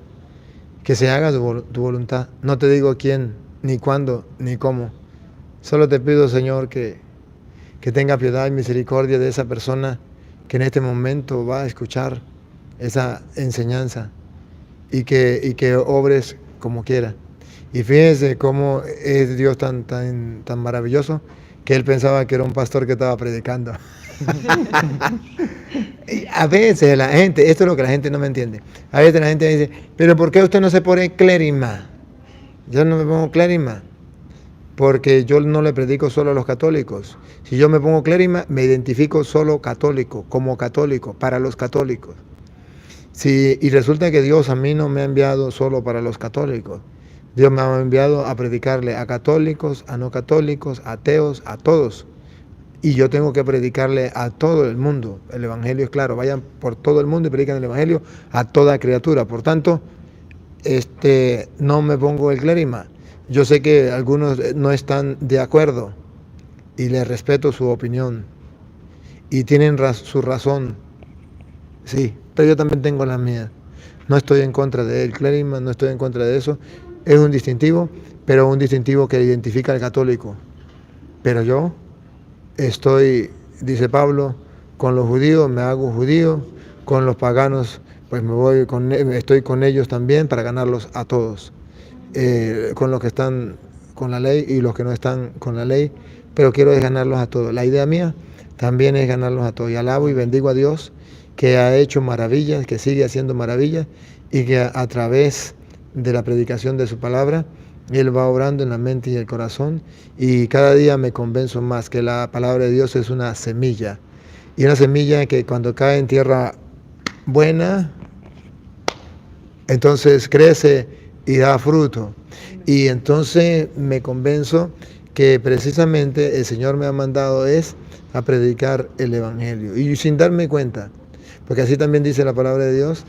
que se haga tu voluntad. No te digo quién, ni cuándo, ni cómo. Solo te pido, Señor, que tenga piedad y misericordia de esa persona que en este momento va a escuchar esa enseñanza y que obres como quiera. Y fíjense cómo es Dios tan maravilloso, que él pensaba que era un pastor que estaba predicando. A veces la gente, esto es lo que la gente no me entiende, a veces la gente dice, pero ¿por qué usted no se pone clérima? Yo no me pongo clérima porque yo no le predico solo a los católicos. Si yo me pongo clérima, me identifico solo católico, como católico, para los católicos. Y resulta que Dios a mí no me ha enviado solo para los católicos. Dios me ha enviado a predicarle a católicos, a no católicos, a ateos, a todos. Y yo tengo que predicarle a todo el mundo. El Evangelio es claro, vayan por todo el mundo y predican el Evangelio a toda criatura. Por tanto, no me pongo el clérima. Yo sé que algunos no están de acuerdo y les respeto su opinión y tienen su razón. Sí, pero yo también tengo la mía. No estoy en contra del clérima, no estoy en contra de eso. Es un distintivo, pero un distintivo que identifica al católico. Pero yo estoy, dice Pablo, con los judíos me hago judío, con los paganos pues estoy con ellos también para ganarlos a todos. Con los que están con la ley y los que no están con la ley, pero quiero es ganarlos a todos. La idea mía también es ganarlos a todos. Y alabo y bendigo a Dios que ha hecho maravillas, que sigue haciendo maravillas y que a través de la predicación de su palabra, Él va obrando en la mente y el corazón, y cada día me convenzo más que la palabra de Dios es una semilla, y una semilla que cuando cae en tierra buena, entonces crece y da fruto. Y entonces me convenzo que precisamente el Señor me ha mandado es a predicar el Evangelio, y sin darme cuenta, porque así también dice la palabra de Dios,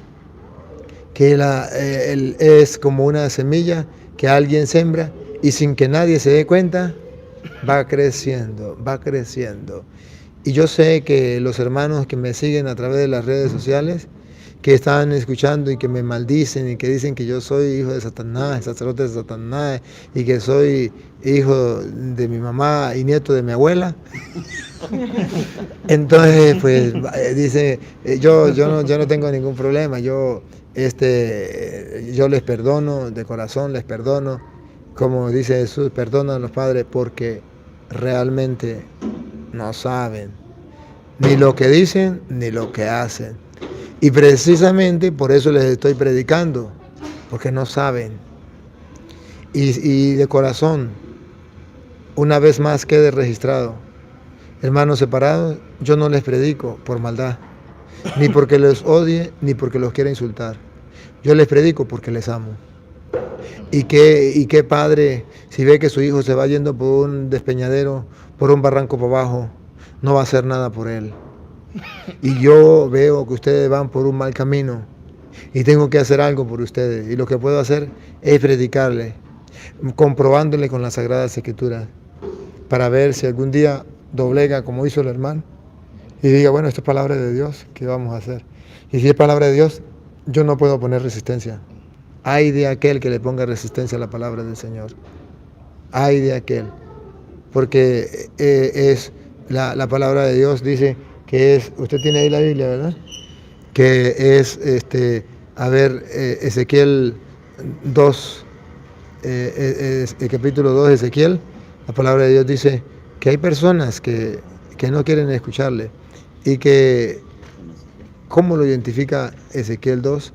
que Él es como una semilla que alguien sembra y sin que nadie se dé cuenta, va creciendo, va creciendo. Y yo sé que los hermanos que me siguen a través de las redes sociales, que están escuchando y que me maldicen y que dicen que yo soy hijo de Satanás, sacerdote de Satanás, y que soy hijo de mi mamá y nieto de mi abuela. Entonces, pues, dice, yo no tengo ningún problema, yo les perdono, de corazón les perdono, como dice Jesús, perdonan a los padres porque realmente no saben ni lo que dicen ni lo que hacen. Y precisamente por eso les estoy predicando, porque no saben. Y de corazón, una vez más quede registrado, hermanos separados, yo no les predico por maldad, ni porque los odie, ni porque los quiera insultar. Yo les predico porque les amo. Y qué padre, si ve que su hijo se va yendo por un despeñadero, por un barranco para abajo, no va a hacer nada por él. Y yo veo que ustedes van por un mal camino y tengo que hacer algo por ustedes. Y lo que puedo hacer es predicarle, comprobándole con las Sagradas Escrituras, para ver si algún día doblega como hizo el hermano y diga, bueno, esto es palabra de Dios, ¿qué vamos a hacer? Y si es palabra de Dios, yo no puedo poner resistencia. Ay de aquel que le ponga resistencia a la palabra del Señor. Ay de aquel. Porque es la palabra de Dios, dice que es, usted tiene ahí la Biblia, ¿verdad? Que es, Ezequiel 2, el capítulo 2 de Ezequiel, la palabra de Dios dice que hay personas que no quieren escucharle y que, ¿cómo lo identifica Ezequiel 2?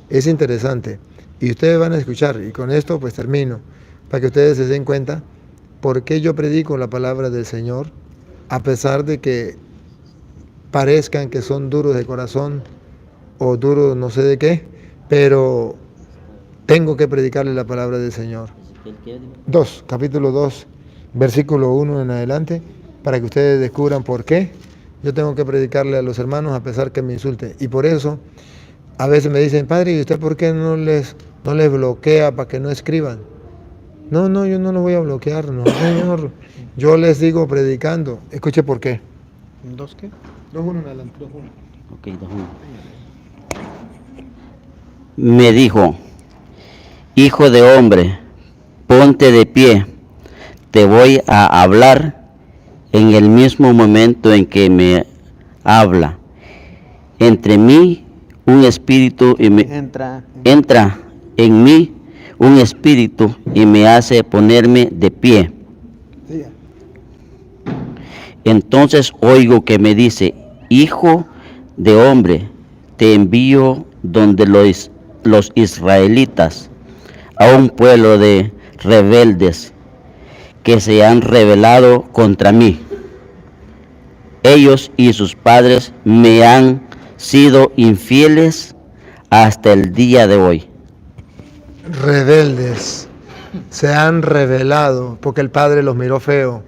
Es interesante y ustedes van a escuchar, y con esto pues termino, para que ustedes se den cuenta por qué yo predico la palabra del Señor, a pesar de que parezcan que son duros de corazón o duros no sé de qué, pero tengo que predicarle la palabra del Señor. Capítulo 2, versículo 1 en adelante, para que ustedes descubran por qué yo tengo que predicarle a los hermanos a pesar que me insulten. Y por eso a veces me dicen, padre, ¿y usted por qué no les bloquea para que no escriban? No, yo no los voy a bloquear, no, Señor. Yo les digo predicando. Escuche por qué. ¿Dos qué? 2-1 en adelante. 2-1. Ok, 2-1. Me dijo, hijo de hombre, ponte de pie, te voy a hablar en el mismo momento en que me habla. Entre mí un espíritu y entra en mí un espíritu y me hace ponerme de pie. Entonces oigo que me dice, hijo de hombre, te envío donde los israelitas, a un pueblo de rebeldes que se han rebelado contra mí. Ellos y sus padres me han sido infieles hasta el día de hoy. Rebeldes, se han rebelado porque el Padre los miró feo,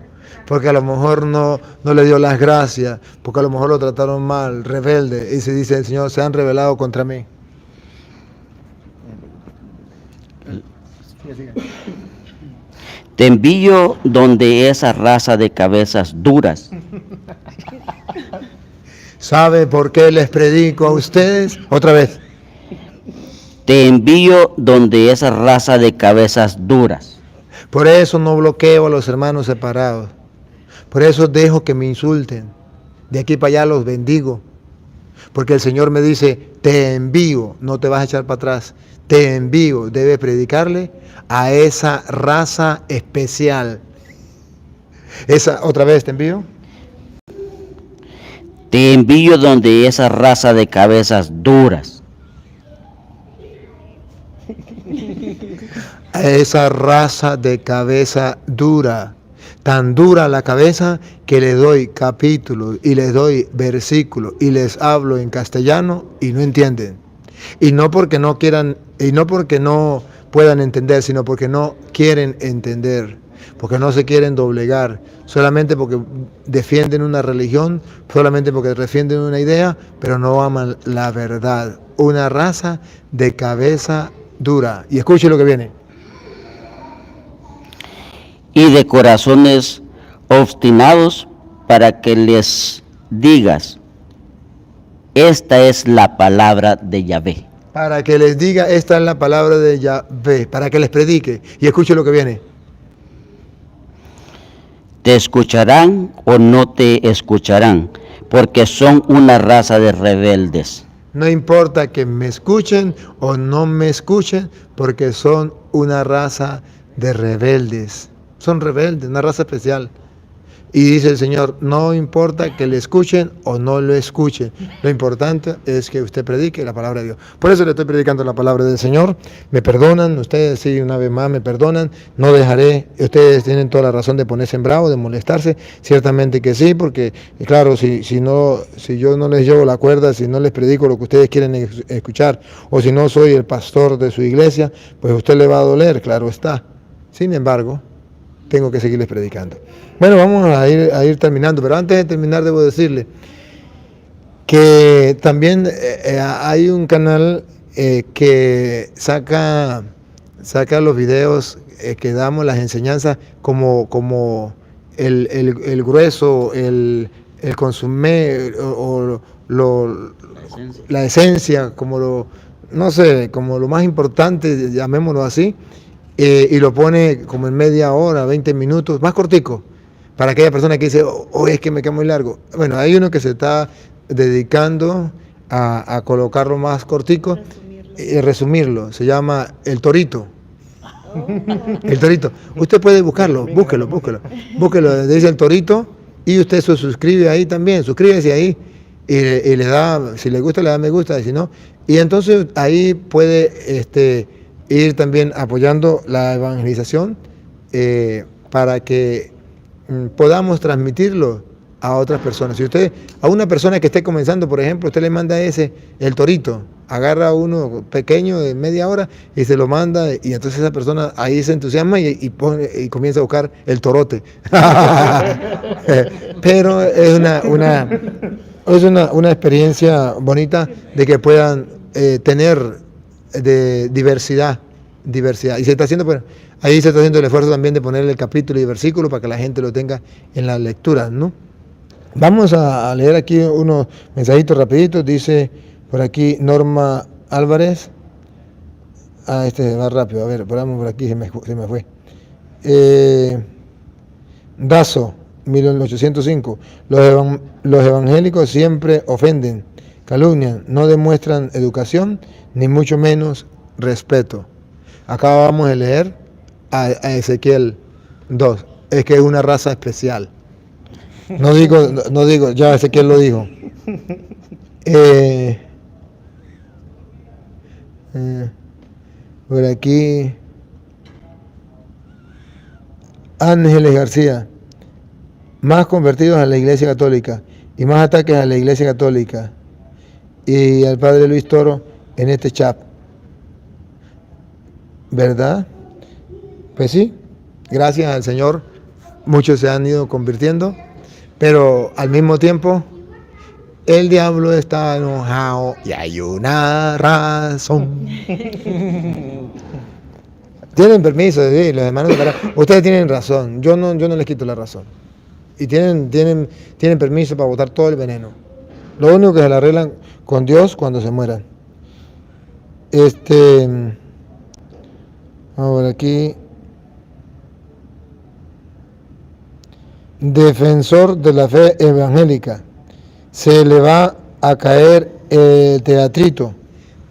porque a lo mejor no le dio las gracias, porque a lo mejor lo trataron mal, rebelde, y se dice el Señor, se han rebelado contra mí. Te envío donde esa raza de cabezas duras. ¿Sabe por qué les predico a ustedes? Otra vez. Te envío donde esa raza de cabezas duras. Por eso no bloqueo a los hermanos separados. Por eso dejo que me insulten. De aquí para allá los bendigo. Porque el Señor me dice, te envío, no te vas a echar para atrás. Te envío, debes predicarle a esa raza especial. Otra vez, te envío. Te envío donde esa raza de cabezas duras. A esa raza de cabeza dura. Tan dura la cabeza que le doy capítulos y les doy versículos y les hablo en castellano y no entienden. Y no porque no quieran, y no porque no puedan entender, sino porque no quieren entender, porque no se quieren doblegar, solamente porque defienden una religión, solamente porque defienden una idea, pero no aman la verdad. Una raza de cabeza dura. Y escuche lo que viene. Y de corazones obstinados, para que les digas, esta es la palabra de Yahvé. Para que les diga, esta es la palabra de Yahvé, para que les predique. Y escuche lo que viene. Te escucharán o no te escucharán, porque son una raza de rebeldes. No importa que me escuchen o no me escuchen, porque son una raza de rebeldes. Son rebeldes, una raza especial. Y dice el Señor, no importa que le escuchen o no lo escuchen. Lo importante es que usted predique la palabra de Dios. Por eso le estoy predicando la palabra del Señor. Me perdonan, ustedes sí, una vez más me perdonan. No dejaré, ustedes tienen toda la razón de ponerse en bravo, de molestarse. Ciertamente que sí, porque claro, si yo no les llevo la cuerda, si no les predico lo que ustedes quieren escuchar, o si no soy el pastor de su iglesia, pues a usted le va a doler, claro está. Sin embargo, tengo que seguirles predicando. Bueno, vamos a ir terminando, pero antes de terminar debo decirle que también hay un canal que saca los videos que damos, las enseñanzas, como el grueso, el consumé, o la esencia, no sé, como lo más importante, llamémoslo así, y lo pone como en media hora, 20 minutos, más cortico, para aquella persona que dice, es que me queda muy largo. Bueno, hay uno que se está dedicando a colocarlo más cortico y resumirlo. Se llama El Torito. El torito. Usted puede buscarlo, búsquelo. Búsquelo, dice el torito, y usted se suscribe ahí también, suscríbese ahí, y le da, si le gusta, le da me gusta, y si no. Y entonces ahí puede ir también apoyando la evangelización para que podamos transmitirlo a otras personas. Si usted, a una persona que esté comenzando, por ejemplo, usted le manda el torito, agarra uno pequeño de media hora y se lo manda, y entonces esa persona ahí se entusiasma y comienza a buscar el torote. Pero es una experiencia bonita de que puedan tener de diversidad. Y se está haciendo, ahí se está haciendo el esfuerzo también de ponerle el capítulo y versículo para que la gente lo tenga en la lectura, ¿no? Vamos a leer aquí unos mensajitos rapiditos. Dice por aquí Norma Álvarez. Este va rápido. A ver, esperamos por aquí, se me fue. Dazo, 1805. Los evangélicos siempre ofenden, calumnian, no demuestran educación, ni mucho menos respeto. Acabamos de leer a Ezequiel 2. Es que es una raza especial. No digo, ya Ezequiel lo dijo. Por aquí, Ángeles García, más convertidos a la Iglesia Católica y más ataques a la Iglesia Católica y al Padre Luis Toro en este chat. ¿Verdad? Pues sí, gracias al Señor, muchos se han ido convirtiendo. Pero al mismo tiempo, el diablo está enojado y hay una razón. Tienen permiso de decir, los hermanos de Caracas. Ustedes tienen razón, yo no les quito la razón. Y tienen permiso para botar todo el veneno. Lo único que se la arreglan con Dios cuando se mueran. Ahora aquí. Defensor de la fe evangélica, se le va a caer el teatrito.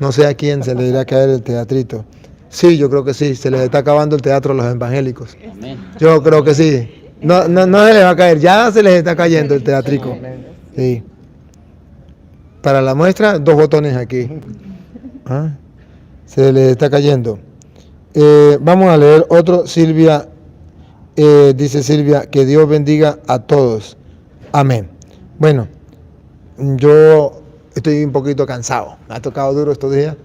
No sé a quién se le irá a caer el teatrito. Sí, yo creo que sí, se les está acabando el teatro a los evangélicos. Amén. Yo creo que sí. No se les va a caer, ya se les está cayendo el teatrico. Sí. Para la muestra, 2 botones aquí. Se les está cayendo. Vamos a leer otro, Silvia. Dice Silvia, que Dios bendiga a todos. Amén. Bueno, yo estoy un poquito cansado. Me ha tocado duro estos días.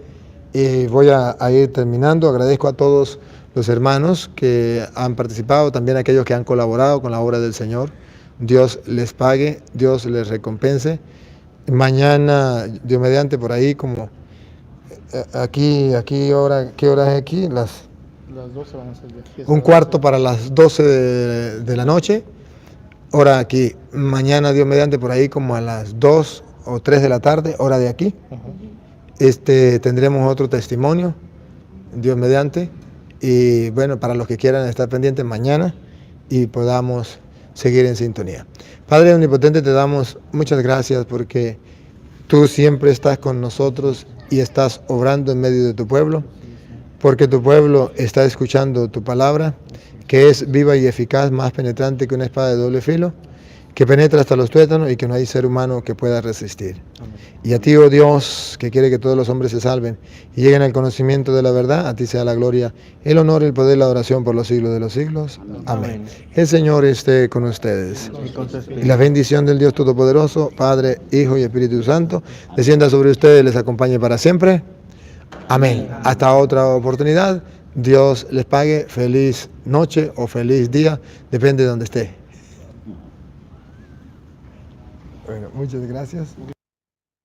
Y voy a ir terminando. Agradezco a todos los hermanos que han participado, también a aquellos que han colaborado con la obra del Señor. Dios les pague, Dios les recompense. Mañana, Dios mediante, por ahí como aquí ahora, ¿qué hora es aquí? Las 12 van a ser de fiesta. 1/4 para las 12 de la noche. Hora aquí. Mañana, Dios mediante, por ahí como a las 2 o 3 de la tarde, hora de aquí. Tendremos otro testimonio, Dios mediante. Y bueno, para los que quieran estar pendientes mañana y podamos seguir en sintonía. Padre Omnipotente, te damos muchas gracias porque tú siempre estás con nosotros y estás obrando en medio de tu pueblo. Porque tu pueblo está escuchando tu palabra, que es viva y eficaz, más penetrante que una espada de doble filo, que penetra hasta los tuétanos y que no hay ser humano que pueda resistir. Amén. Y a ti, oh Dios, que quiere que todos los hombres se salven y lleguen al conocimiento de la verdad, a ti sea la gloria, el honor, el poder, la adoración por los siglos de los siglos. Amén. Amén. El Señor esté con ustedes. Y la bendición del Dios Todopoderoso, Padre, Hijo y Espíritu Santo, descienda sobre ustedes y les acompañe para siempre. Amén. Hasta otra oportunidad. Dios les pague. Feliz noche o feliz día. Depende de donde esté. Bueno, muchas gracias.